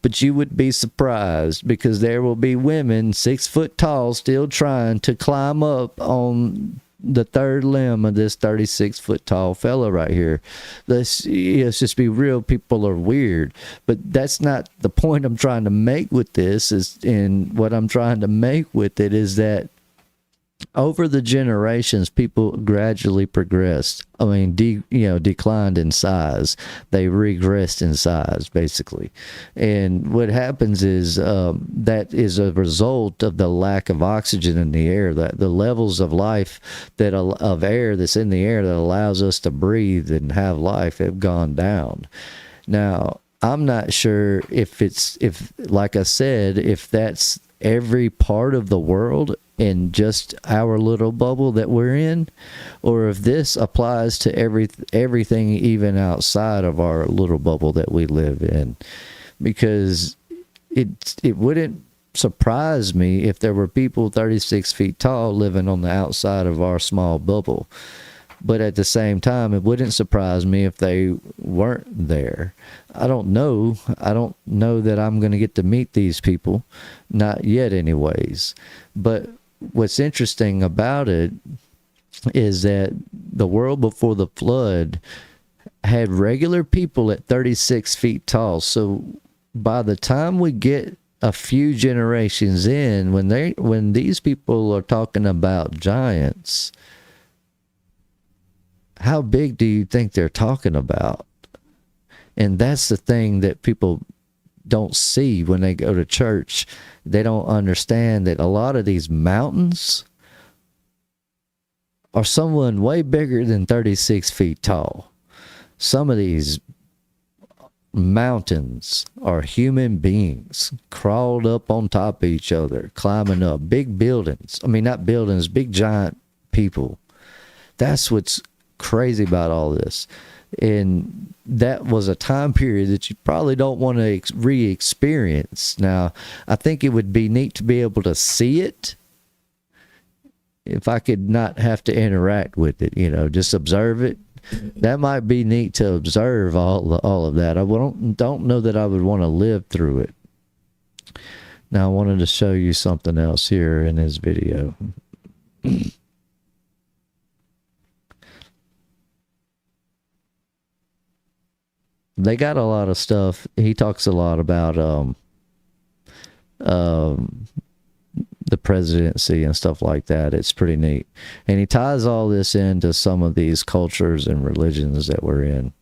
A: but you would be surprised because there will be women 6 foot tall still trying to climb up on the third limb of this 36 foot tall fella right here. Let's just be real. People are weird, but that's not the point I'm trying to make with this. And what I'm trying to make with it is that over the generations, people gradually progressed. I mean, declined in size. They regressed in size, basically. And what happens is that is a result of the lack of oxygen in the air. That the levels of life of air that's in the air that allows us to breathe and have life have gone down. Now, I'm not sure if like I said, if that's every part of the world in just our little bubble that we're in, or if this applies to everything even outside of our little bubble that we live in. Because it wouldn't surprise me if there were people 36 feet tall living on the outside of our small bubble. But at the same time, it wouldn't surprise me if they weren't there. I don't know. I don't know that I'm going to get to meet these people. Not yet anyways. But what's interesting about it is that the world before the flood had regular people at 36 feet tall. So by the time we get a few generations in, when these people are talking about giants, how big do you think they're talking about? And that's the thing that people don't see when they go to church. They don't understand that a lot of these mountains are someone way bigger than 36 feet tall. Some of these mountains are human beings crawled up on top of each other, climbing up big buildings. I mean, not buildings, big giant people. That's what's crazy about all this. And that was a time period that you probably don't want to re-experience. Now, I think it would be neat to be able to see it if I could not have to interact with it, just observe it. That might be neat to observe all of that. I don't know that I would want to live through it. Now, I wanted to show you something else here in his video. They got a lot of stuff. He talks a lot about the presidency and stuff like that. It's pretty neat. And he ties all this into some of these cultures and religions that we're in.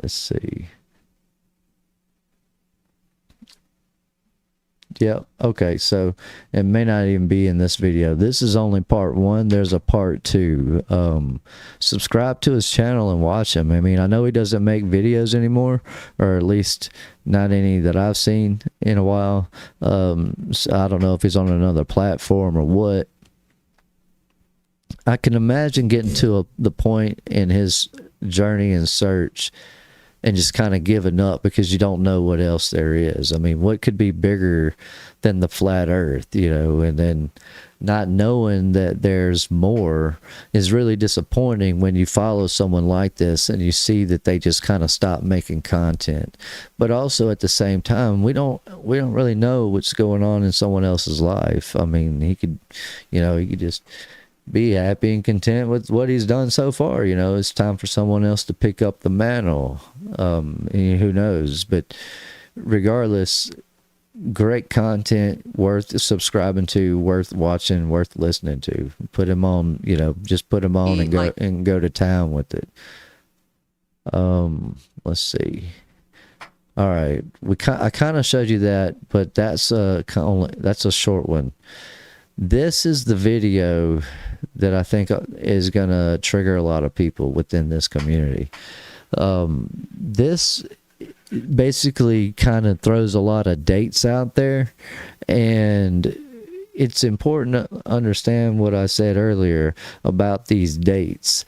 A: Let's see. Yeah, okay, so it may not even be in this video. This is only part 1. There's a part 2. Subscribe to his channel and watch him. I mean, I know he doesn't make videos anymore, or at least not any that I've seen in a while. So I don't know if he's on another platform or what. I can imagine getting to the point in his journey and search and just kind of giving up because you don't know what else there is. I mean, what could be bigger than the flat earth, and then not knowing that there's more is really disappointing when you follow someone like this and you see that they just kind of stop making content. But also at the same time, we don't really know what's going on in someone else's life. I mean, he could just be happy and content with what he's done so far. It's time for someone else to pick up the mantle. Who knows? But regardless, great content, worth subscribing to, worth watching, worth listening to. Put him on, just put him on and go to town with it. Let's see. All right, I kind of showed you that, but that's a short one. This is the video that I think is going to trigger a lot of people within this community. This basically kind of throws a lot of dates out there, and it's important to understand what I said earlier about these dates.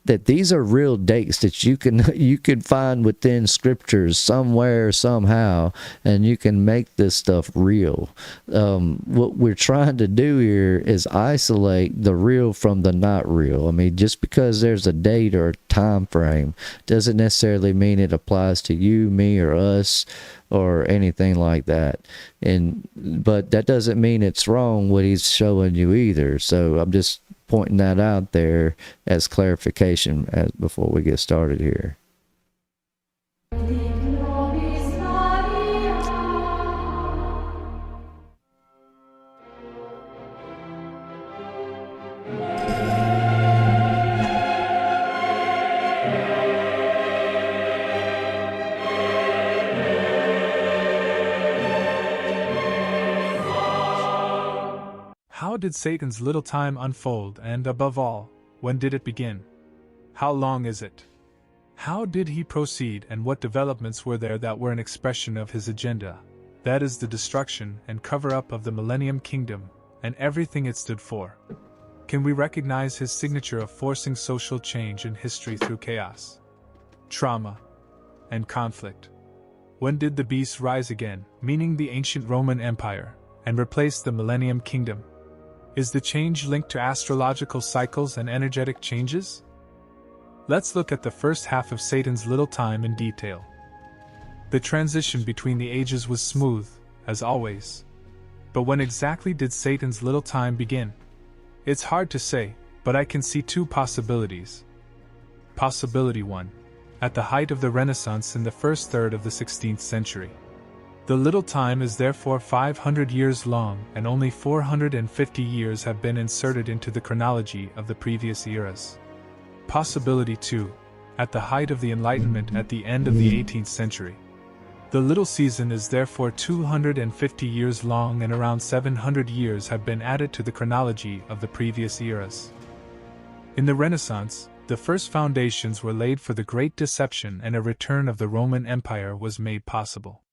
A: That these are real dates that you can find within scriptures somewhere, somehow, and you can make this stuff real. What we're trying to do here is isolate the real from the not real. I mean, just because there's a date or a time frame doesn't necessarily mean it applies to you, me, or us, or anything like that. But that doesn't mean it's wrong what he's showing you either. So I'm just pointing that out there as clarification before we get started here.
H: How did Satan's little time unfold, and above all, when did it begin? How long is it? How did he proceed, and what developments were there that were an expression of his agenda? That is the destruction and cover-up of the Millennium Kingdom, and everything it stood for. Can we recognize his signature of forcing social change in history through chaos, trauma, and conflict? When did the beast rise again, meaning the ancient Roman Empire, and replace the Millennium Kingdom? Is the change linked to astrological cycles and energetic changes? Let's look at the first half of Satan's little time in detail. The transition between the ages was smooth, as always. But when exactly did Satan's little time begin? It's hard to say, but I can see 2 possibilities. Possibility 1. At the height of the Renaissance in the first third of the 16th century. The little time is therefore 500 years long, and only 450 years have been inserted into the chronology of the previous eras. Possibility 2. At the height of the Enlightenment at the end of the 18th century. The little season is therefore 250 years long, and around 700 years have been added to the chronology of the previous eras. In the Renaissance, The first foundations were laid for the Great Deception, and a return of the Roman Empire was made possible.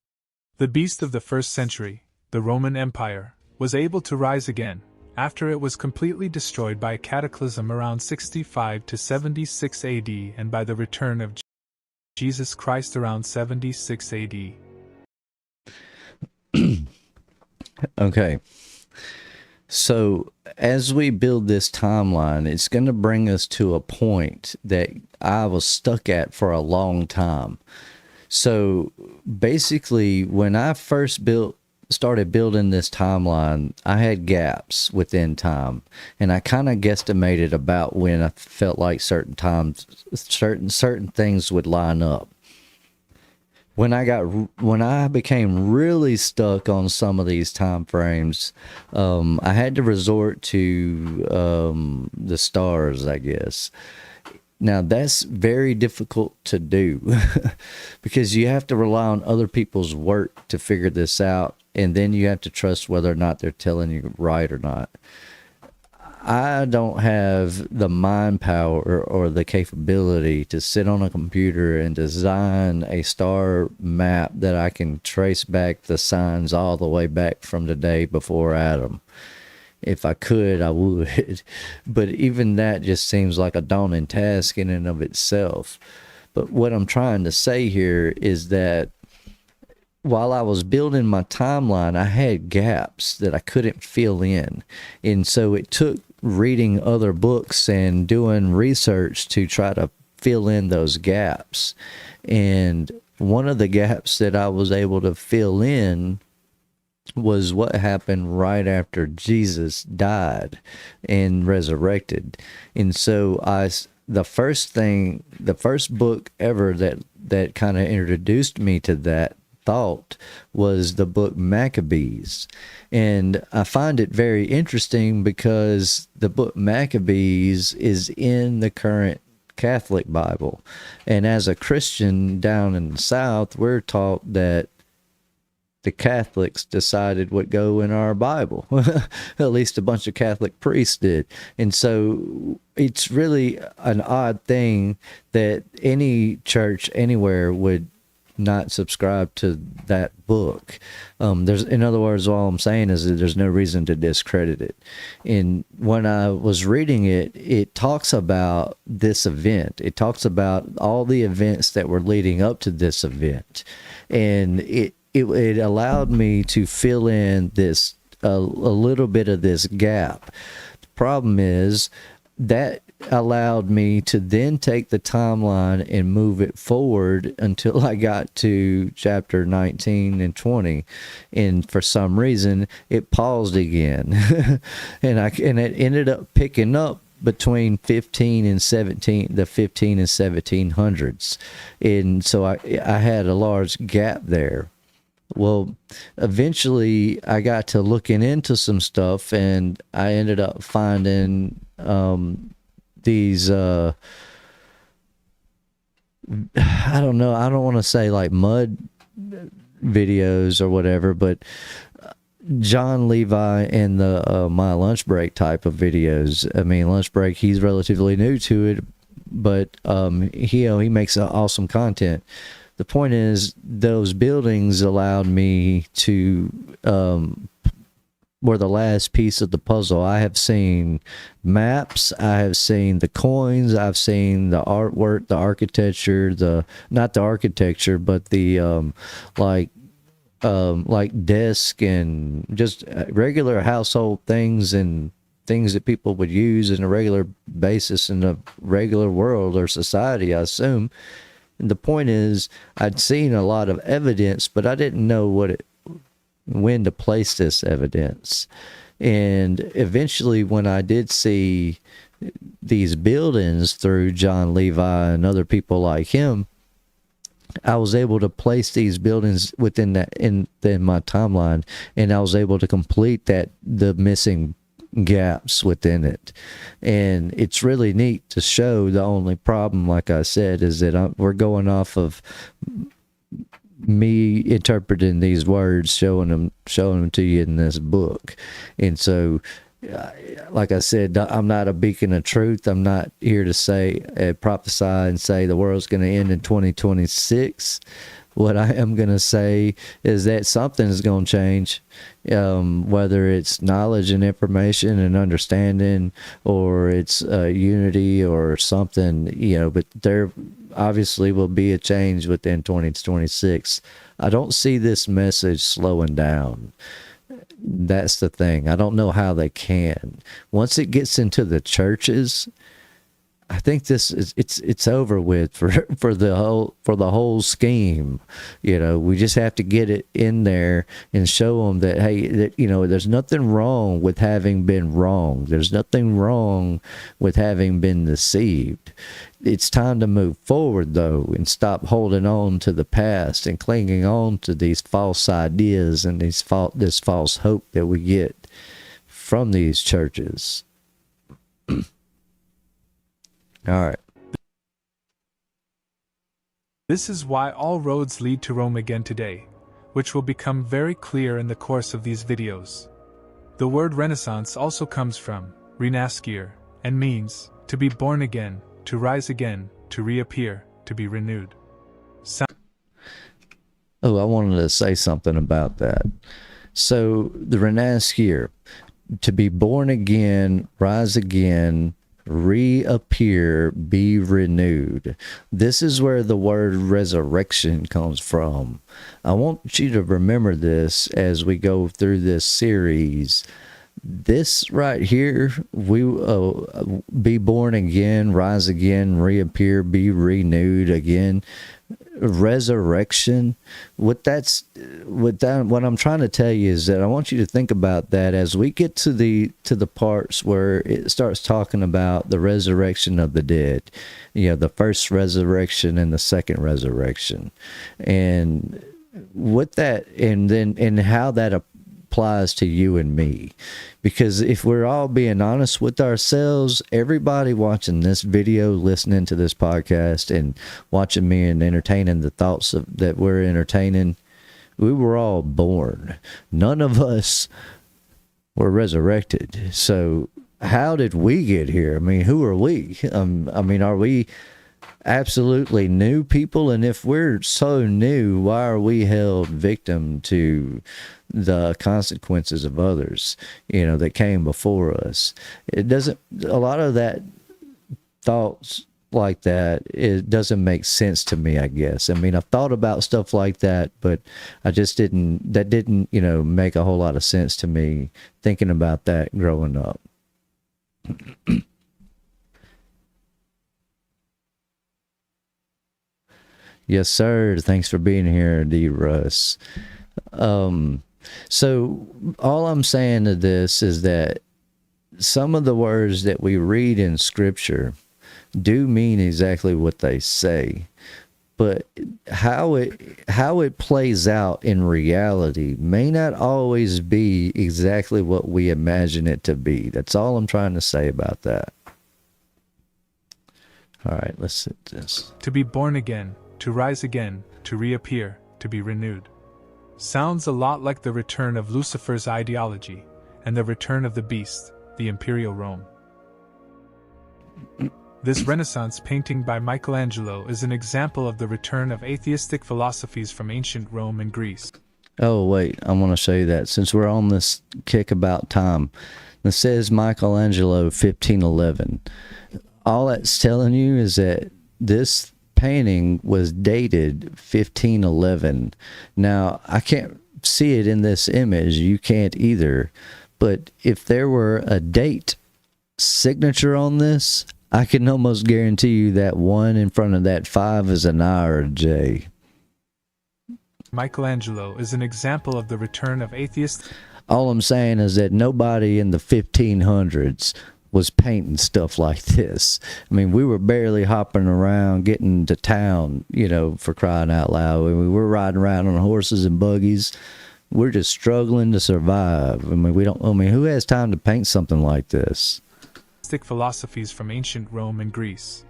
H: The beast of the first century, the Roman Empire, was able to rise again, after it was completely destroyed by a cataclysm around 65 to 76 AD and by the return of Jesus Christ around 76 AD.
A: Okay. So as we build this timeline, it's going to bring us to a point that I was stuck at for a long time. So basically, when I first started building this timeline, I had gaps within time, and I kind of guesstimated about when I felt like certain things would line up. When I became really stuck on some of these time frames, I had to resort to the stars, I guess. Now, that's very difficult to do because you have to rely on other people's work to figure this out, and then you have to trust whether or not they're telling you right or not. I don't have the mind power or the capability to sit on a computer and design a star map that I can trace back the signs all the way back from the day before Adam. If I could, I would. But even that just seems like a daunting task in and of itself. But what I'm trying to say here is that while I was building my timeline, I had gaps that I couldn't fill in. And so it took reading other books and doing research to try to fill in those gaps. And one of the gaps that I was able to fill in was what happened right after Jesus died and resurrected. And so the first book ever that kind of introduced me to that thought was the book Maccabees. And I find it very interesting because the book Maccabees is in the current Catholic Bible. And as a Christian down in the South, we're taught that the Catholics decided what go in our Bible. At least a bunch of Catholic priests did. And so it's really an odd thing that any church anywhere would not subscribe to that book. In other words, all I'm saying is that there's no reason to discredit it. And when I was reading it, it talks about this event. It talks about all the events that were leading up to this event. And it allowed me to fill in this a little bit of this gap. The problem is that allowed me to then take the timeline and move it forward until I got to chapter 19 and 20, and for some reason it paused again. and it ended up picking up between 15 and 17, the 15 and 1700s, and so I had a large gap there. Well, eventually I got to looking into some stuff, and I ended up finding these I don't know, I don't want to say like mud videos or whatever, but John Levi and the My Lunch Break type of videos. I mean, Lunch Break, he's relatively new to it, but he makes awesome content. The point is, those buildings allowed me to were the last piece of the puzzle. I have seen maps, I have seen the coins, I've seen the artwork, the architecture, not the architecture, but the like desk and just regular household things and things that people would use in a regular basis in a regular world or society, I assume. And the point is, I'd seen a lot of evidence, but I didn't know when to place this evidence. And eventually, when I did see these buildings through John Levi and other people like him, I was able to place these buildings within that in my timeline, and I was able to complete the missing gaps within it. And it's really neat to show. The only problem, like I said, is that we're going off of me interpreting these words, showing them to you in this book. And so like I said, I'm not a beacon of truth. I'm not here to say, prophesy and say the world's going to end in 2026. What I am going to say is that something is going to change, whether it's knowledge and information and understanding, or it's unity or something, but there obviously will be a change within 2026. I don't see this message slowing down. That's the thing. I don't know how they can. Once it gets into the churches, I think this is it's over with for the whole scheme. We just have to get it in there and show them that, hey, there's nothing wrong with having been wrong. There's nothing wrong with having been deceived. It's time to move forward, though, and stop holding on to the past and clinging on to these false ideas and this false hope that we get from these churches. All right.
H: This is why all roads lead to Rome again today, which will become very clear in the course of these videos. The word Renaissance also comes from renascere and means to be born again, to rise again, to reappear, to be renewed.
A: I wanted to say something about that. So the renascere, to be born again, rise again, reappear, be renewed. This is where the word resurrection comes from. I want you to remember this as we go through this series. This right here, we be born again, rise again, reappear, be renewed again. Resurrection. What I'm trying to tell you is that I want you to think about that as we get to the parts where it starts talking about the resurrection of the dead, the first resurrection and the second resurrection, and what that and how that applies to you and me. Because if we're all being honest with ourselves, everybody watching this video, listening to this podcast, and watching me and entertaining the thoughts that we're entertaining, we were all born. None of us were resurrected. So how did we get here? I mean, who are we? Are we absolutely new people? And if we're so new, why are we held victim to the consequences of others, that came before us? It doesn't, a lot of that thoughts like that, it doesn't make sense to me, I guess. I've thought about stuff like that, but that didn't make a whole lot of sense to me thinking about that growing up. Yes, sir. Thanks for being here, D. Russ. So all I'm saying to this is that some of the words that we read in Scripture do mean exactly what they say, but how it plays out in reality may not always be exactly what we imagine it to be. That's all I'm trying to say about that. All right, let's sit this.
H: To be born again, to rise again, to reappear, to be renewed. Sounds a lot like the return of Lucifer's ideology and the return of the beast, the Imperial Rome. This Renaissance painting by Michelangelo is an example of the return of atheistic philosophies from ancient Rome and Greece.
A: Oh, wait, I want to show you that since we're on this kick about time. It says Michelangelo 1511. All that's telling you is that this painting was dated 1511. Now, I can't see it in this image. You can't either. But if there were a date signature on this, I can almost guarantee you that one in front of that 5 is an I or a J.
H: Michelangelo is an example of the return of atheists.
A: All I'm saying is that nobody in the 1500s was painting stuff like this. We were barely hopping around, getting to town, for crying out loud. We were riding around on horses and buggies. We're just struggling to survive. Who has time to paint something like this?
H: Philosophies from ancient Rome and Greece.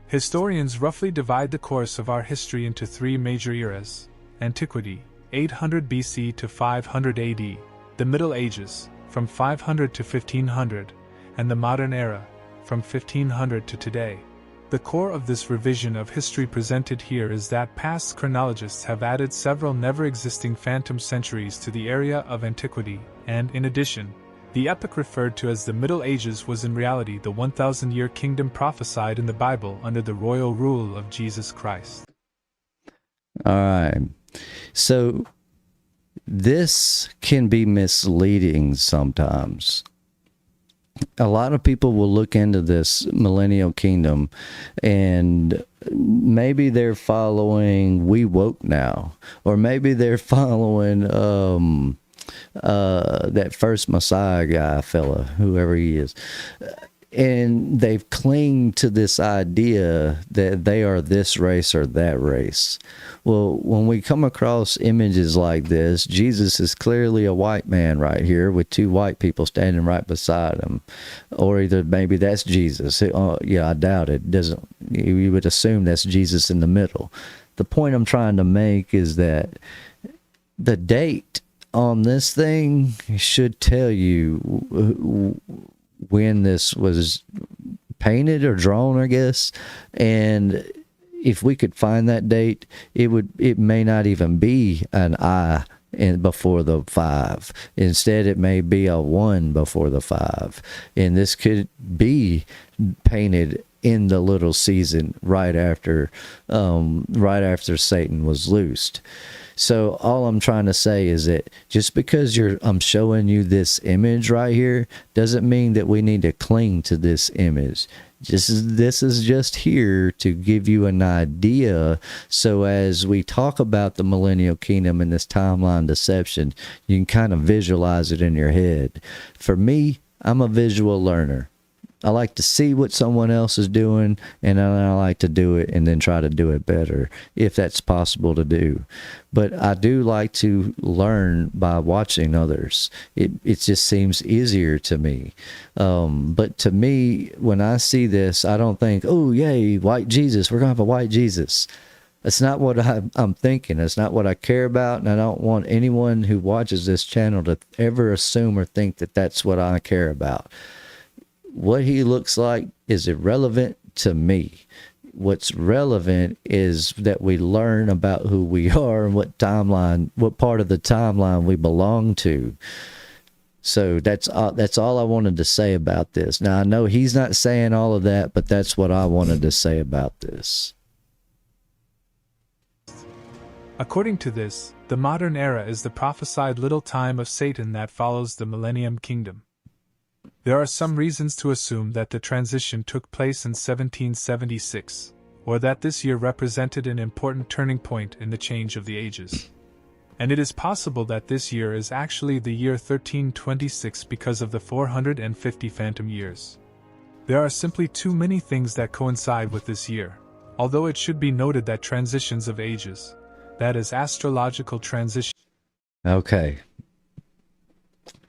H: Historians roughly divide the course of our history into 3 major eras: Antiquity, 800 BC to 500 AD, the Middle Ages, from 500 to 1500, and the Modern Era, from 1500 to today. The core of this revision of history presented here is that past chronologists have added several never-existing phantom centuries to the area of antiquity, and in addition, the epoch referred to as the Middle Ages was in reality the 1,000-year kingdom prophesied in the Bible under the royal rule of Jesus Christ.
A: All right. So this can be misleading sometimes. A lot of people will look into this millennial kingdom and maybe they're following We Woke Now, or maybe they're following that first Messiah guy fella, whoever he is. And they've clinged to this idea that they are this race or that race. Well, when we come across images like this, Jesus is clearly a white man right here with two white people standing right beside him. Or either maybe that's Jesus. Yeah, I doubt it. You would assume that's Jesus in the middle. The point I'm trying to make is that the date on this thing should tell you when this was painted or drawn, I guess. And if we could find that date, it may not even be an I before the 5. Instead, it may be a 1 before the 5. And this could be painted in the little season right after Satan was loosed. So all I'm trying to say is that just because I'm showing you this image right here doesn't mean that we need to cling to this image. This is just here to give you an idea. So as we talk about the millennial kingdom and this timeline deception, you can kind of visualize it in your head. For me, I'm a visual learner. I like to see what someone else is doing, and then I like to do it and then try to do it better, if that's possible to do. But I do like to learn by watching others. It just seems easier to me. But to me, when I see this, I don't think, oh, yay, white Jesus, we're going to have a white Jesus. That's not what I'm thinking. That's not what I care about, and I don't want anyone who watches this channel to ever assume or think that that's what I care about. What he looks like is irrelevant to me. What's relevant is that we learn about who we are and what part of the timeline we belong to. So that's all I wanted to say about this. Now, I know he's not saying all of that, but that's what I wanted to say about this.
H: According to this, the modern era is the prophesied little time of Satan that follows the millennium kingdom. There are some reasons to assume that the transition took place in 1776, or that this year represented an important turning point in the change of the ages. And it is possible that this year is actually the year 1326 because of the 450 phantom years. There are simply too many things that coincide with this year, although it should be noted that transitions of ages, that is astrological transition.
A: Okay.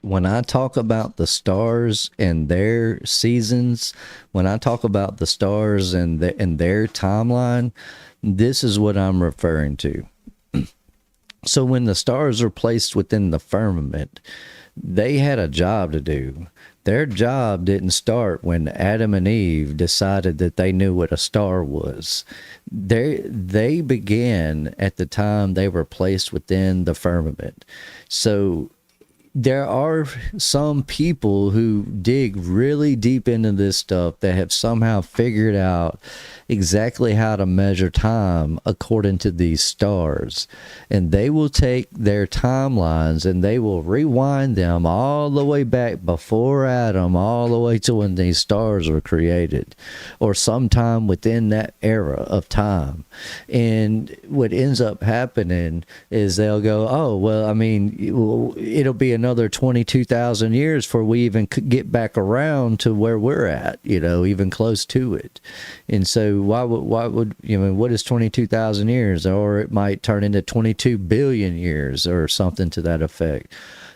A: When I talk about the stars and their seasons, when I talk about the stars and their timeline, this is what I'm referring to. So when the stars are placed within the firmament, they had a job to do. Their job didn't start when Adam and Eve decided that they knew what a star was. They began at the time they were placed within the firmament. So there are some people who dig really deep into this stuff that have somehow figured out exactly how to measure time according to these stars. And they will take their timelines and they will rewind them all the way back before Adam, all the way to when these stars were created, or sometime within that era of time. And what ends up happening is they'll go, oh, well, I mean, it'll be another 22,000 years before we even could get back around to where we're at, even close to it. And so why would what is 22,000 years? Or it might turn into 22 billion years or something to that effect.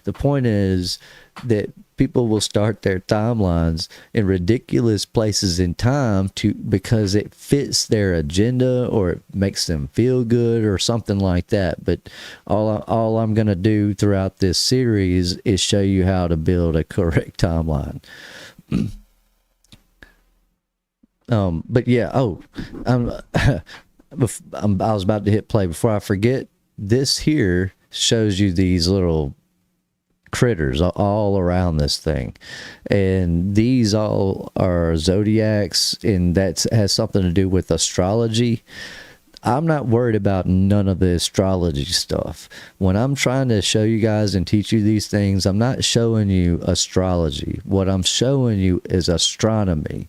A: The point is that people will start their timelines in ridiculous places in time because it fits their agenda or it makes them feel good or something like that. But all I'm going to do throughout this series is show you how to build a correct timeline. But yeah, I was about to hit play. Before I forget, this here shows you these little critters all around this thing, and these all are zodiacs, and that has something to do with astrology. I'm not worried about none of the astrology stuff. When I'm trying to show you guys and teach you these things, I'm not showing you astrology. What I'm showing you is astronomy.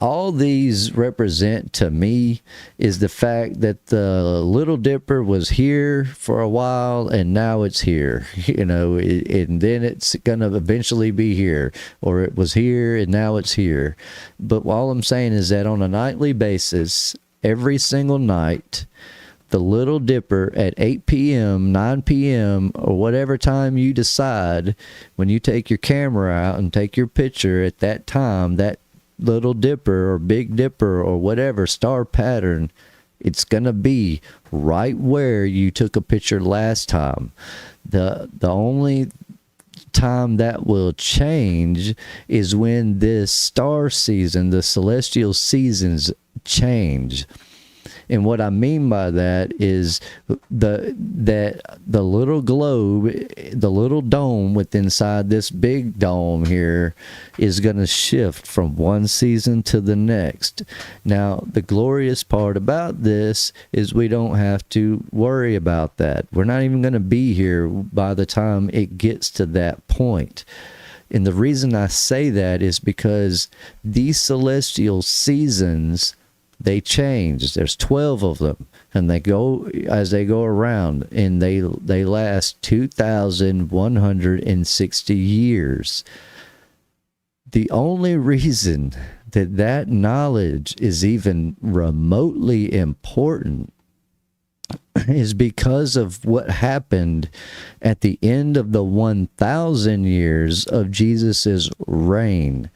A: All these represent to me is the fact that the Little Dipper was here for a while and now it's here, and then it's going to eventually be here, or it was here and now it's here. But all I'm saying is that on a nightly basis, every single night, the Little Dipper at 8 p.m., 9 p.m., or whatever time you decide, when you take your camera out and take your picture at that time, that Little Dipper or Big Dipper or whatever star pattern, it's going to be right where you took a picture last time. The only time that will change is when this star season, the celestial seasons, change. And what I mean by that is the little globe, the little dome within inside this big dome here is going to shift from one season to the next. Now, the glorious part about this is we don't have to worry about that. We're not even going to be here by the time it gets to that point. And the reason I say that is because these celestial seasons, they change. There's 12 of them, and they go around, and they last 2,160 years. The only reason that knowledge is even remotely important is because of what happened at the end of the 1,000 years of Jesus's reign.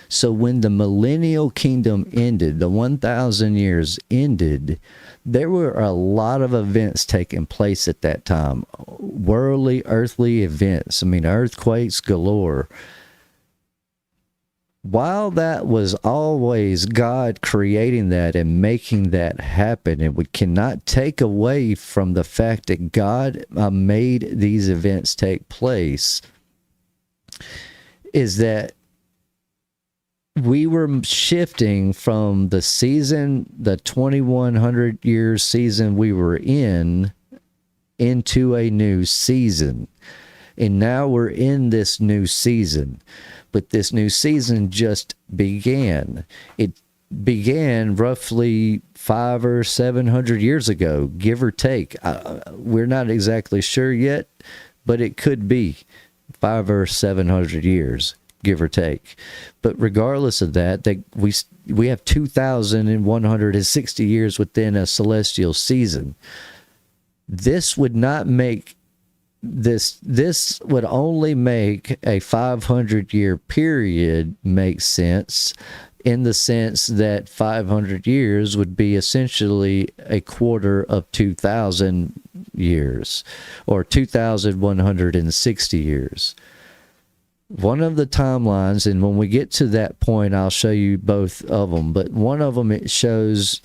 A: So when the millennial kingdom ended, the 1,000 years ended, there were a lot of events taking place at that time. Worldly, earthly events. I mean, earthquakes galore. While that was always God creating that and making that happen, and we cannot take away from the fact that God made these events take place, is that we were shifting from the season, the 2,100 years season we were in, into a new season. And now we're in this new season. But this new season just began. It began roughly 500 or 700 years ago, give or take. We're not exactly sure yet, but it could be 500 or 700 years, give or take. But regardless of that, we have 2,160 years within a celestial season. This would not make this would only make a 500-year period make sense, in the sense that 500 years would be essentially a quarter of 2,000 years, or 2,160 years. One of the timelines, and when we get to that point, I'll show you both of them, but one of them, it shows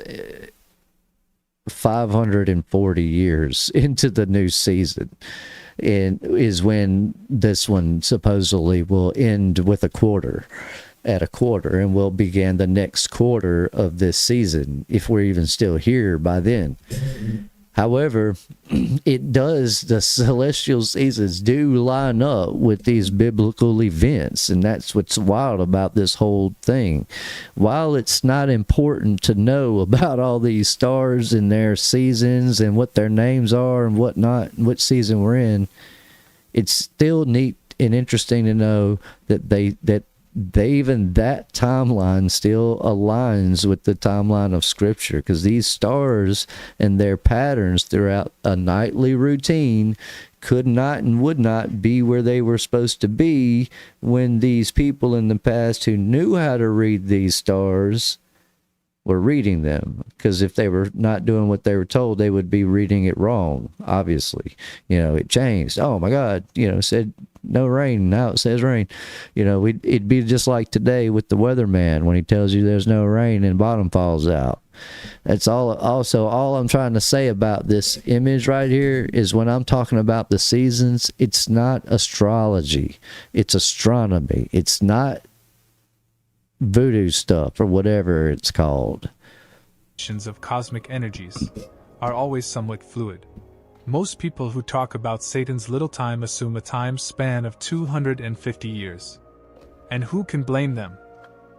A: 540 years into the new season, and is when this one supposedly will end with a quarter, and we'll begin the next quarter of this season, if we're even still here by then. However, the celestial seasons do line up with these biblical events, and that's what's wild about this whole thing. While it's not important to know about all these stars and their seasons and what their names are and whatnot, and what season we're in, it's still neat and interesting to know that even that timeline still aligns with the timeline of Scripture, because these stars and their patterns throughout a nightly routine could not and would not be where they were supposed to be when these people in the past who knew how to read these stars were reading them. Because if they were not doing what they were told, they would be reading it wrong, obviously. It changed. Oh my God, it said no rain, now it says rain. It'd be just like today with the weatherman when he tells you there's no rain and bottom falls out. That's all. Also, all I'm trying to say about this image right here is when I'm talking about the seasons, it's not astrology, it's astronomy. It's not voodoo stuff or whatever it's called.
H: Of cosmic energies are always somewhat fluid. Most people who talk about Satan's little time assume a time span of 250 years. And who can blame them?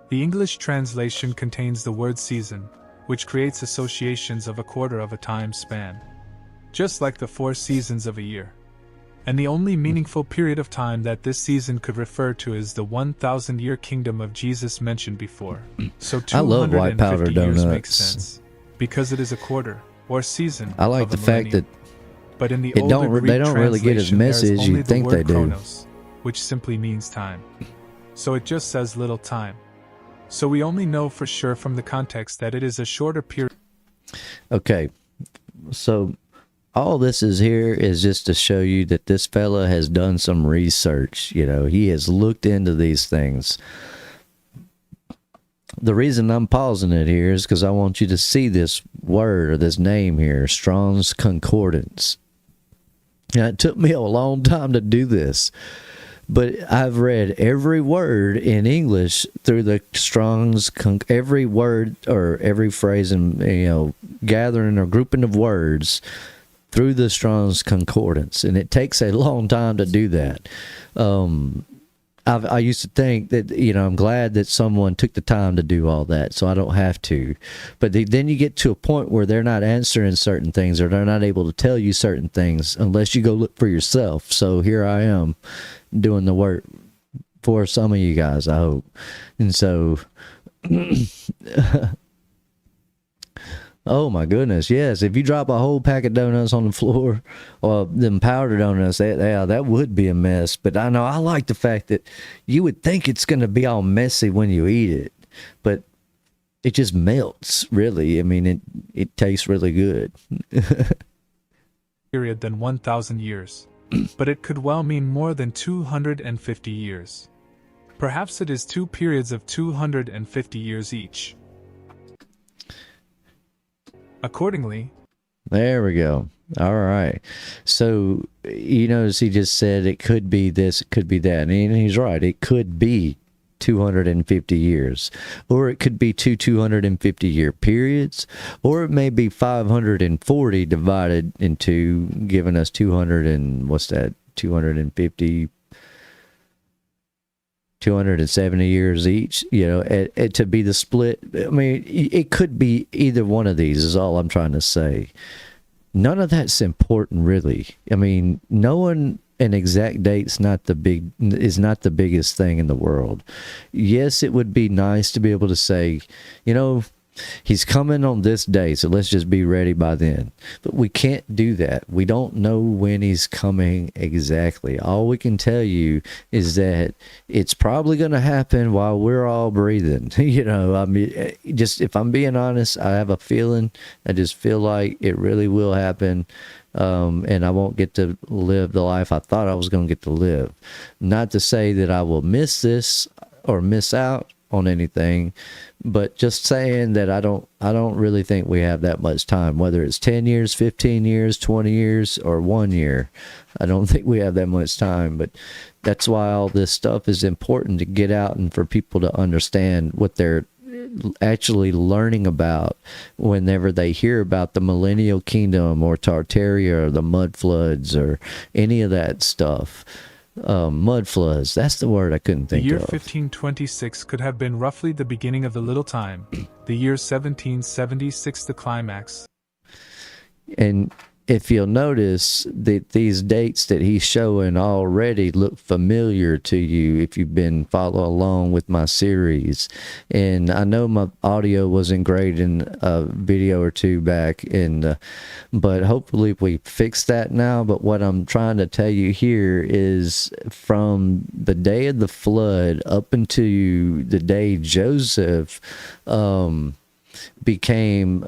H: The English translation contains the word season, which creates associations of a quarter of a time span, just like the 4 seasons of a year. And the only meaningful period of time that this season could refer to is the 1,000-year kingdom of Jesus mentioned before. So
A: I love white powder
H: 250 years
A: donuts.
H: makes sense, because it is a quarter, or season.
A: I like
H: of a
A: the fact
H: millennium.
A: that
H: But in the
A: they
H: older Greek
A: don't really get his
H: translation, there's
A: message.
H: only
A: You'd
H: the
A: think
H: word
A: they do.
H: chronos, which simply means time. So it just says little time. So we only know for sure from the context that it is a shorter period.
A: Okay, so all this is here is just to show you that this fella has done some research. He has looked into these things. The reason I'm pausing it here is because I want you to see this word or this name here, Strong's Concordance. Now, it took me a long time to do this, but I've read every word in English through the Strong's, every word or every phrase and, gathering or grouping of words through the Strong's Concordance. And it takes a long time to do that. I used to think that, I'm glad that someone took the time to do all that so I don't have to. But then you get to a point where they're not answering certain things or they're not able to tell you certain things unless you go look for yourself. So here I am doing the work for some of you guys, I hope. And so, oh my goodness, yes. If you drop a whole pack of donuts on the floor, or them powdered donuts, that would be a mess. But I know I like the fact that you would think it's going to be all messy when you eat it, but it just melts, really. I mean, it tastes really good.
H: Period than 1,000 years. But it could well mean more than 250 years. Perhaps it is 2 periods of 250 years each. Accordingly,
A: there we go. All right. So you notice he just said it could be this, it could be that. And he's right. It could be 250 years, or it could be 250-year periods, or it may be 540 divided into, giving us 270 years each, to be the split. I mean, it could be either one of these is all I'm trying to say. None of that's important, really. I mean, knowing an exact date's not the biggest thing in the world. Yes, it would be nice to be able to say, he's coming on this day, so let's just be ready by then. But we can't do that. We don't know when he's coming exactly. All we can tell you is that it's probably going to happen while we're all breathing. I mean, just if I'm being honest, I have a feeling. I just feel like it really will happen. And I won't get to live the life I thought I was going to get to live. Not to say that I will miss this or miss out on anything, but just saying that I don't really think we have that much time, whether it's 10 years, 15 years, 20 years, or 1 year. I don't think we have that much time, but that's why all this stuff is important to get out and for people to understand what they're actually learning about whenever they hear about the Millennial Kingdom or Tartaria or the mud floods or any of that stuff. Mud floods, that's the word I couldn't think of.
H: The year 1526 could have been roughly the beginning of the little time, the year 1776 the climax.
A: And if you'll notice that these dates that he's showing already look familiar to you if you've been following along with my series. And I know my audio wasn't great in a video or two back, and but hopefully we fixed that now. But what I'm trying to tell you here is from the day of the flood up into the day Joseph became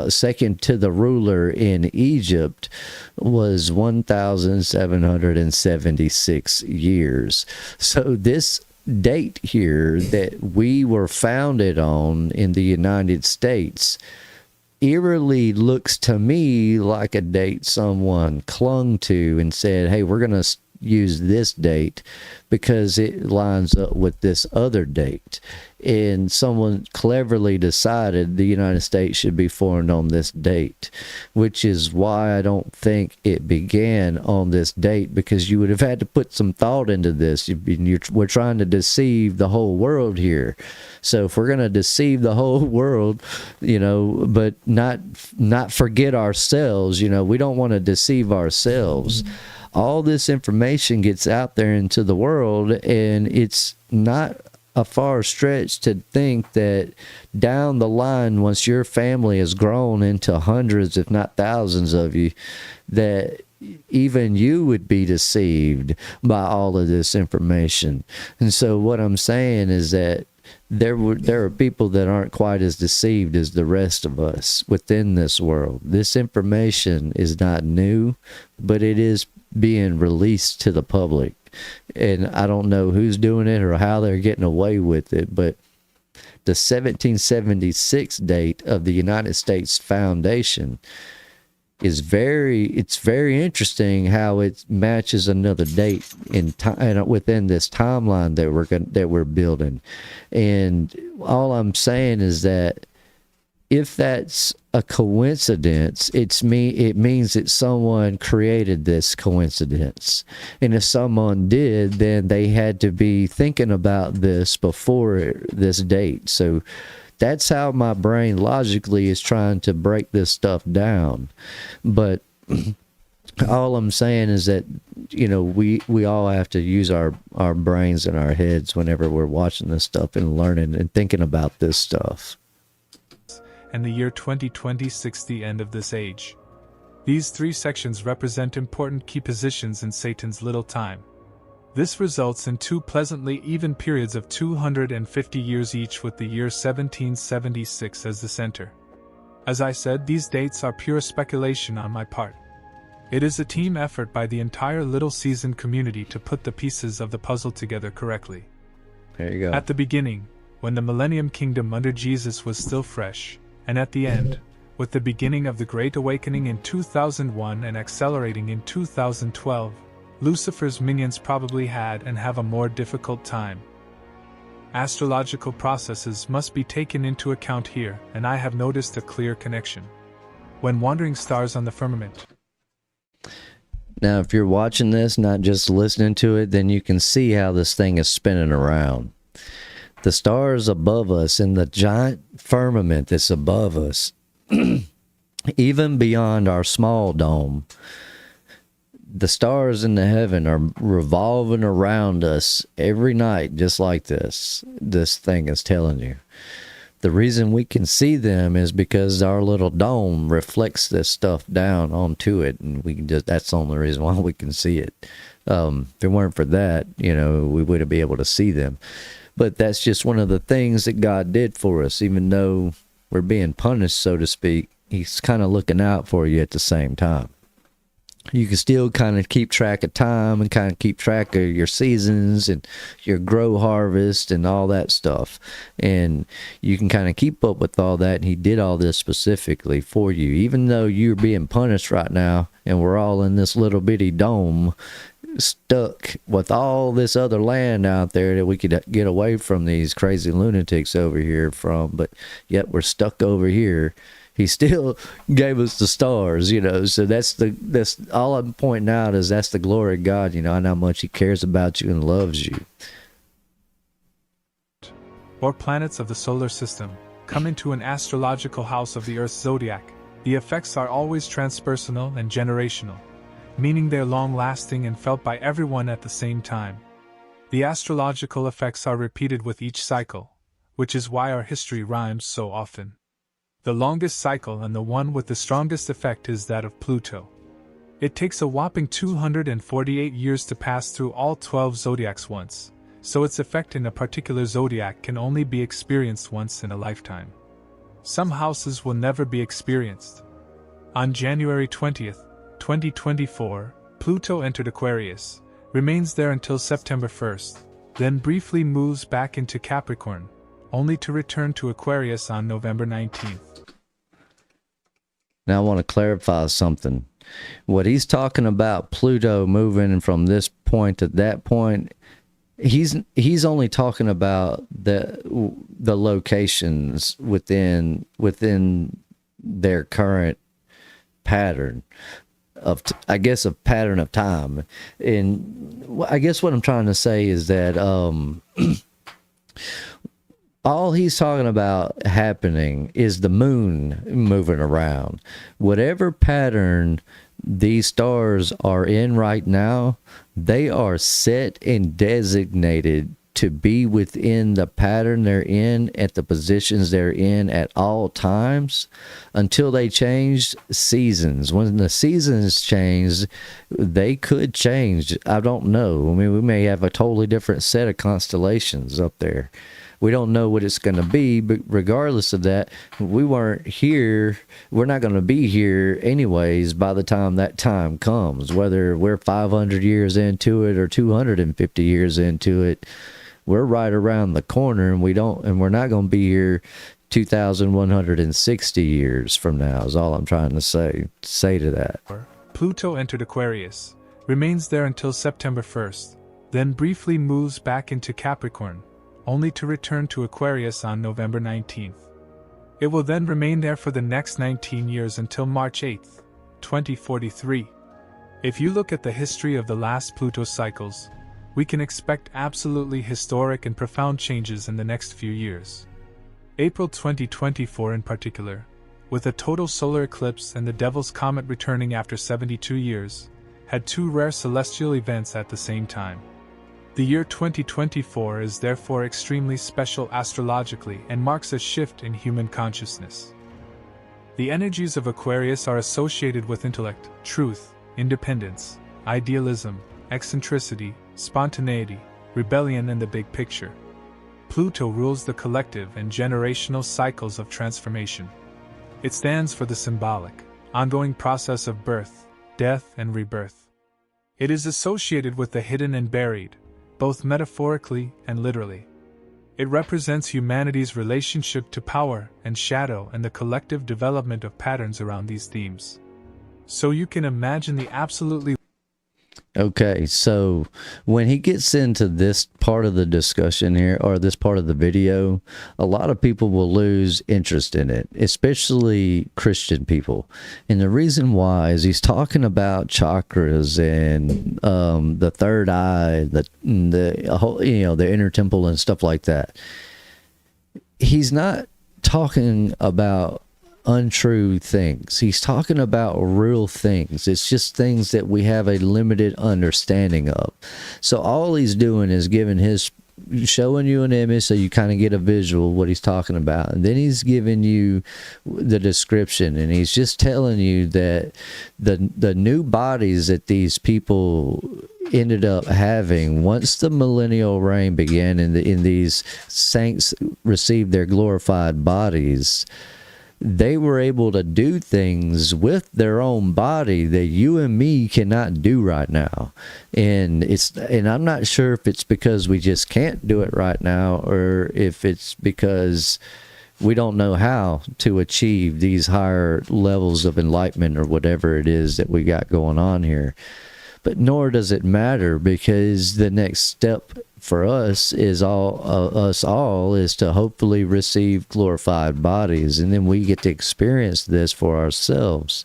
A: second to the ruler in Egypt was 1,776 years. So this date here that we were founded on in the United States eerily looks to me like a date someone clung to and said, hey, we're going to use this date because it lines up with this other date. And someone cleverly decided the United States should be formed on this date, which is why I don't think it began on this date, because you would have had to put some thought into this. We're trying to deceive the whole world here. So if we're going to deceive the whole world, but not forget ourselves, we don't want to deceive ourselves. All this information gets out there into the world, and it's not a far stretch to think that down the line, once your family has grown into hundreds, if not thousands of you, that even you would be deceived by all of this information. And so what I'm saying is that there are people that aren't quite as deceived as the rest of us within this world. This information is not new, but it is being released to the public. And I don't know who's doing it or how they're getting away with it, but the 1776 date of the United States foundation is very interesting how it matches another date in time within this timeline that we're building. And all I'm saying is that if that's a coincidence, it means that someone created this coincidence. And if someone did, then they had to be thinking about this before this date. So that's how my brain logically is trying to break this stuff down. But all I'm saying is that, we all have to use our brains and our heads whenever we're watching this stuff and learning and thinking about this stuff.
H: And the year 2026, the end of this age. These three sections represent important key positions in Satan's little time. This results in two pleasantly even periods of 250 years each, with the year 1776 as the center. As I said, these dates are pure speculation on my part. It is a team effort by the entire Little Season community to put the pieces of the puzzle together correctly.
A: There you go.
H: At the beginning, when the Millennium Kingdom under Jesus was still fresh, and at the end, with the beginning of the Great Awakening in 2001 and accelerating in 2012, Lucifer's minions probably had and have a more difficult time. Astrological processes must be taken into account here, and I have noticed a clear connection. When wandering stars on the firmament.
A: Now, if you're watching this, not just listening to it, then you can see how this thing is spinning around. The stars above us in the giant firmament that's above us, even beyond our small dome, the stars in the heaven are revolving around us every night, just like this thing is telling you. The reason we can see them is because our little dome reflects this stuff down onto it, and that's the only reason why we can see it. If it weren't for that, we wouldn't be able to see them. But that's just one of the things that God did for us. Even though we're being punished, so to speak, he's kind of looking out for you at the same time. You can still kind of keep track of time and kind of keep track of your seasons and your grow harvest and all that stuff. And you can kind of keep up with all that. And he did all this specifically for you. Even though you're being punished right now and we're all in this little bitty dome, stuck with all this other land out there that we could get away from these crazy lunatics over here from, but yet we're stuck over here. He still gave us the stars, so that's all I'm pointing out is that's the glory of God, and how much he cares about you and loves you.
H: Or planets of the solar system come into an astrological house of the Earth's zodiac, The effects are always transpersonal and generational, meaning they're long-lasting and felt by everyone at the same time. The astrological effects are repeated with each cycle, which is why our history rhymes so often. The longest cycle and the one with the strongest effect is that of Pluto. It takes a whopping 248 years to pass through all 12 zodiacs once, so its effect in a particular zodiac can only be experienced once in a lifetime. Some houses will never be experienced. On January 20th, 2024, Pluto entered Aquarius, remains there until September 1st, then briefly moves back into Capricorn, only to return to Aquarius on November 19th.
A: Now I want to clarify something. What he's talking about, Pluto moving from this point to that point, he's only talking about the locations within their current pattern of I guess a pattern of time. And I guess what I'm trying to say is that all he's talking about happening is the moon moving around. Whatever pattern these stars are in right now, they are set and designated to be within the pattern they're in at the positions they're in at all times until they change seasons. When the seasons change, they could change. I don't know. I mean, we may have a totally different set of constellations up there. We don't know what it's going to be, but regardless of that, we weren't here. We're not going to be here anyways by the time that time comes, whether we're 500 years into it or 250 years into it. We're right around the corner, and we're not going to be here 2,160 years from now is all I'm trying to say to that.
H: Pluto entered Aquarius, remains there until September 1st, then briefly moves back into Capricorn, only to return to Aquarius on November 19th. It will then remain there for the next 19 years until March 8th, 2043. If you look at the history of the last Pluto cycles, we can expect absolutely historic and profound changes in the next few years. April 2024 in particular, with a total solar eclipse and the Devil's Comet returning after 72 years, had two rare celestial events at the same time. The year 2024 is therefore extremely special astrologically and marks a shift in human consciousness. The energies of Aquarius are associated with intellect, truth, independence, idealism, eccentricity, spontaneity, rebellion, and the big picture. Pluto rules the collective and generational cycles of transformation. It stands for the symbolic, ongoing process of birth, death, and rebirth. It is associated with the hidden and buried, both metaphorically and literally. It represents humanity's relationship to power and shadow and the collective development of patterns around these themes. So you can imagine the absolutely...
A: Okay, so when he gets into this part of the discussion here, or this part of the video, a lot of people will lose interest in it, especially Christian people. And the reason why is he's talking about chakras and the third eye, the whole, the inner temple and stuff like that. He's not talking about untrue things. He's talking about real things. It's just things that we have a limited understanding of. So all he's doing is showing you an image so you kind of get a visual of what he's talking about, and then he's giving you the description, and he's just telling you that the new bodies that these people ended up having once the millennial reign began and these saints received their glorified bodies, they were able to do things with their own body that you and me cannot do right now. And I'm not sure if it's because we just can't do it right now, or if it's because we don't know how to achieve these higher levels of enlightenment or whatever it is that we got going on here. But nor does it matter, because the next step for us is is to hopefully receive glorified bodies, and then we get to experience this for ourselves.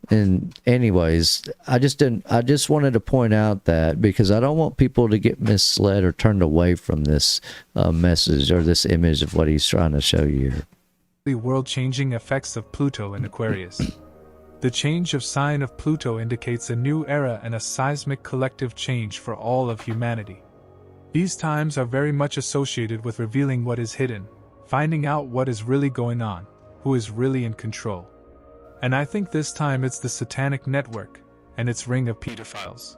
A: And anyways, I just wanted to point out that, because I don't want people to get misled or turned away from this message or this image of what he's trying to show you here.
H: world-changing effects of Pluto in Aquarius. The change of sign of Pluto indicates a new era and a seismic collective change for all of humanity. These times are very much associated with revealing what is hidden, finding out what is really going on, who is really in control. And I think this time it's the satanic network and its ring of pedophiles.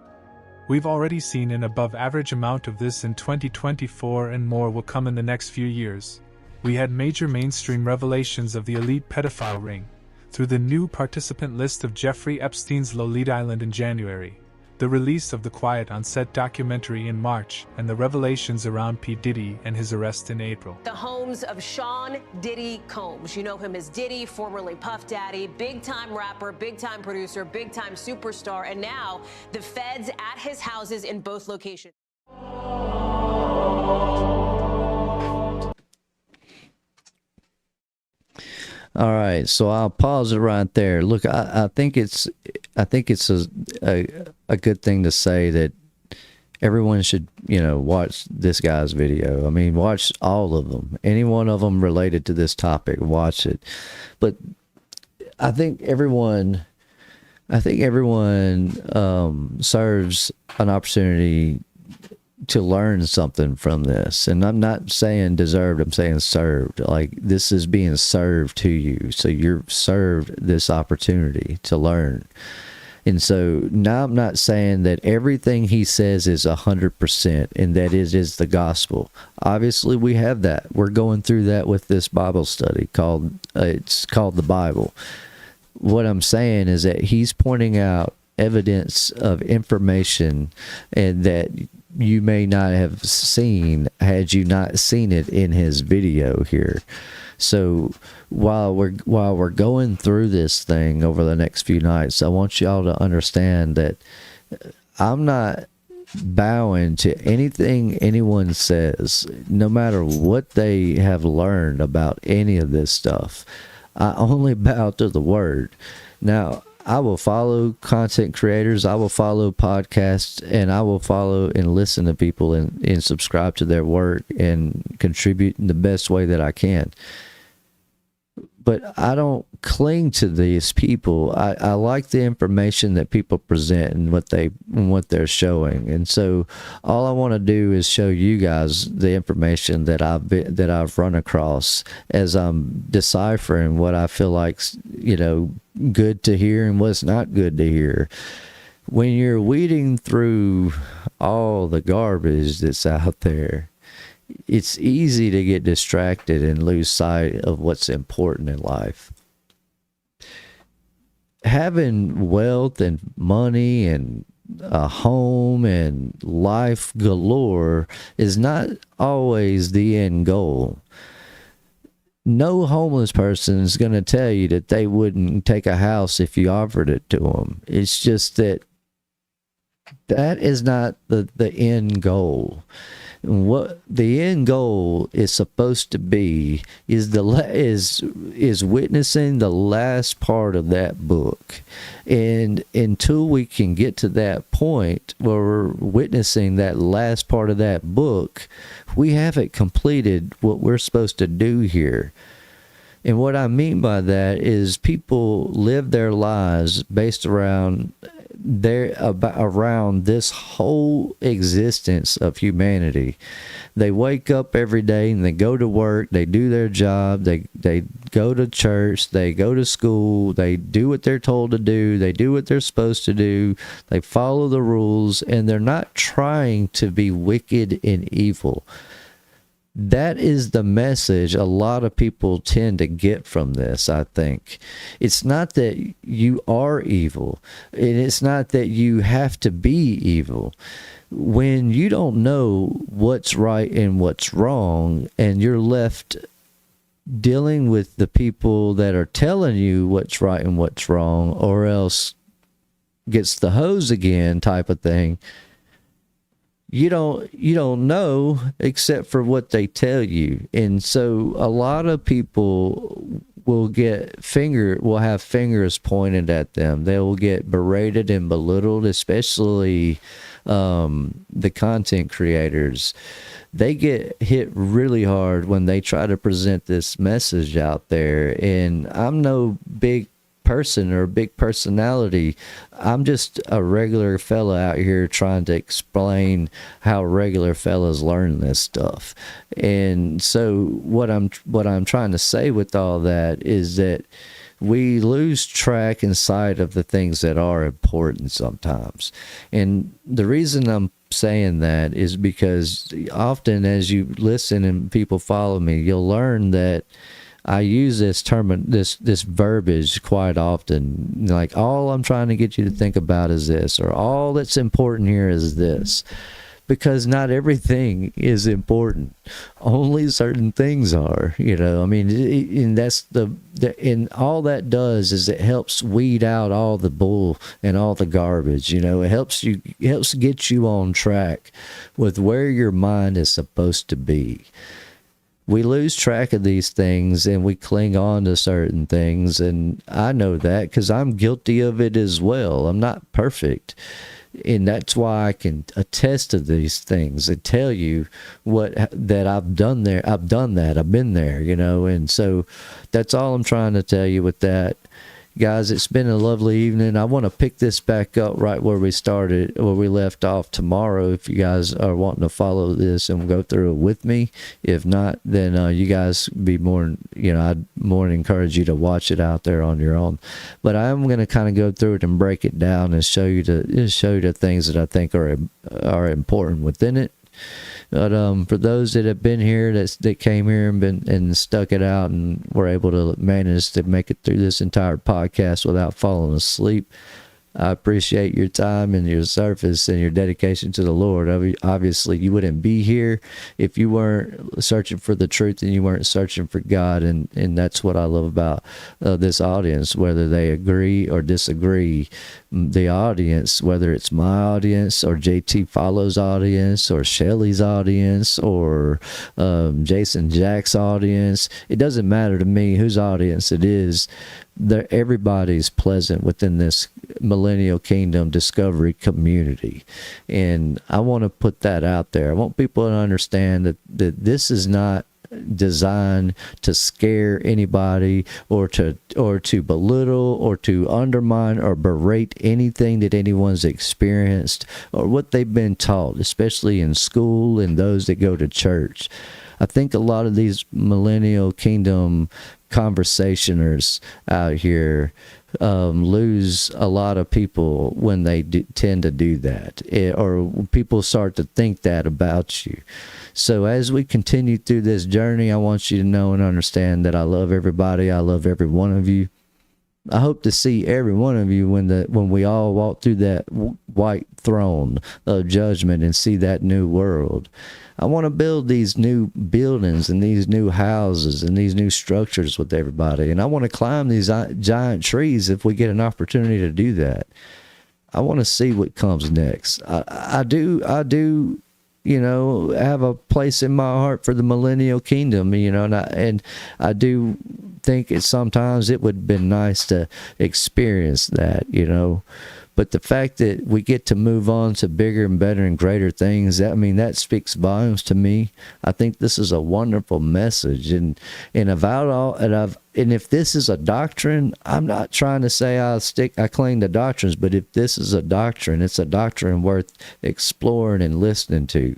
H: We've already seen an above-average amount of this in 2024, and more will come in the next few years. We had major mainstream revelations of the elite pedophile ring through the new participant list of Jeffrey Epstein's Lolita Island in January, the release of the Quiet on Set documentary in March, and the revelations around P. Diddy and his arrest in April.
I: The homes of Sean Diddy Combs. You know him as Diddy, formerly Puff Daddy, big-time rapper, big-time producer, big-time superstar, and now the feds at his houses in both locations.
A: All right, so I'll pause it right there. Look, I think it's a good thing to say that everyone should, watch this guy's video. I mean, watch all of them. Any one of them related to this topic, watch it. But I think everyone serves an opportunity to learn something from this. And I'm not saying deserved, I'm saying served. Like, this is being served to you. So you're served this opportunity to learn. And so now I'm not saying that everything he says is 100% and that it is the gospel. Obviously we have that. We're going through that with this Bible study it's called the Bible. What I'm saying is that he's pointing out evidence of information and that you may not have seen had you not seen it in his video here. So while we're going through this thing over the next few nights, I want y'all to understand that I'm not bowing to anything anyone says, no matter what they have learned about any of this stuff. I only bow to the word. Now, I will follow content creators, I will follow podcasts, and I will follow and listen to people and subscribe to their work and contribute in the best way that I can. But I don't cling to these people. I like the information that people present and what they're showing. And so all I want to do is show you guys the information that I've run across as I'm deciphering what I feel like, good to hear and what's not good to hear. When you're weeding through all the garbage that's out there, it's easy to get distracted and lose sight of what's important in life. Having wealth and money and a home and life galore is not always the end goal. No homeless person is going to tell you that they wouldn't take a house if you offered it to them. It's just that is not the end goal. What the end goal is supposed to be is witnessing the last part of that book. And until we can get to that point where we're witnessing that last part of that book, we haven't completed what we're supposed to do here. And what I mean by that is people live their lives based around this whole existence of humanity. They wake up every day and they go to work, they do their job, they go to church, they go to school, they do what they're told to do, they do what they're supposed to do, they follow the rules, and they're not trying to be wicked and evil. That is the message a lot of people tend to get from this, I think. It's not that you are evil, and it's not that you have to be evil. When you don't know what's right and what's wrong, and you're left dealing with the people that are telling you what's right and what's wrong, or else gets the hose again type of thing, you don't know except for what they tell you. And so a lot of people will have fingers pointed at them. They will get berated and belittled, especially the content creators. They get hit really hard when they try to present this message out there. And I'm no big person or big personality. I'm just a regular fella out here trying to explain how regular fellas learn this stuff. And so what I'm trying to say with all that is that we lose track and sight of the things that are important sometimes. And the reason I'm saying that is because often as you listen and people follow me, you'll learn that I use this this verbiage quite often, like all I'm trying to get you to think about is this, or all that's important here is this, because not everything is important. Only certain things are, you know. I mean, and that's and all that does is it helps weed out all the bull and all the garbage. You know, it helps get you on track with where your mind is supposed to be. We lose track of these things and we cling on to certain things. And I know that because I'm guilty of it as well. I'm not perfect. And that's why I can attest to these things and tell you that I've done there. I've done that. I've been there, you know. And so that's all I'm trying to tell you with that. Guys, it's been a lovely evening. I want to pick this back up right where we started, where we left off tomorrow, if you guys are wanting to follow this and go through it with me. If not, then you guys be more, I'd more encourage you to watch it out there on your own. But I'm going to kind of go through it and break it down and show you the things that I think are important within it. But for those that have been here, that came here and stuck it out and were able to manage to make it through this entire podcast without falling asleep, I appreciate your time and your service and your dedication to the Lord. Obviously, you wouldn't be here if you weren't searching for the truth and you weren't searching for God. And that's what I love about this audience, whether they agree or disagree. The audience, whether it's my audience or JT Follow's audience or Shelly's audience or Jason Jack's audience, it doesn't matter to me whose audience it is. Everybody's pleasant within this Millennial Kingdom discovery community. And I want to put that out there. I want people to understand that this is not designed to scare anybody or to belittle or to undermine or berate anything that anyone's experienced or what they've been taught, especially in school and those that go to church. I think a lot of these Millennial Kingdom conversationers out here lose a lot of people when they tend to do that, or people start to think that about you. So as we continue through this journey, I want you to know and understand that I love everybody. I love every one of you. I hope to see every one of you when we all walk through that white throne of judgment and see that new world. I want to build these new buildings and these new houses and these new structures with everybody. And I want to climb these giant trees if we get an opportunity to do that. I want to see what comes next. I do, have a place in my heart for the Millennial Kingdom, and I do think sometimes it would have been nice to experience that, But the fact that we get to move on to bigger and better and greater things, that speaks volumes to me. I think this is a wonderful message. And about all, and if this is a doctrine, I'm not trying to say I claim the doctrines, but if this is a doctrine, it's a doctrine worth exploring and listening to.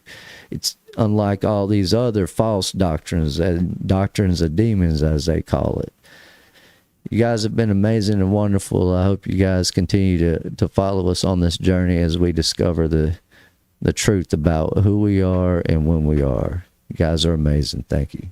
A: It's unlike all these other false doctrines and doctrines of demons, as they call it. You guys have been amazing and wonderful. I hope you guys continue to follow us on this journey as we discover the truth about who we are and when we are. You guys are amazing. Thank you.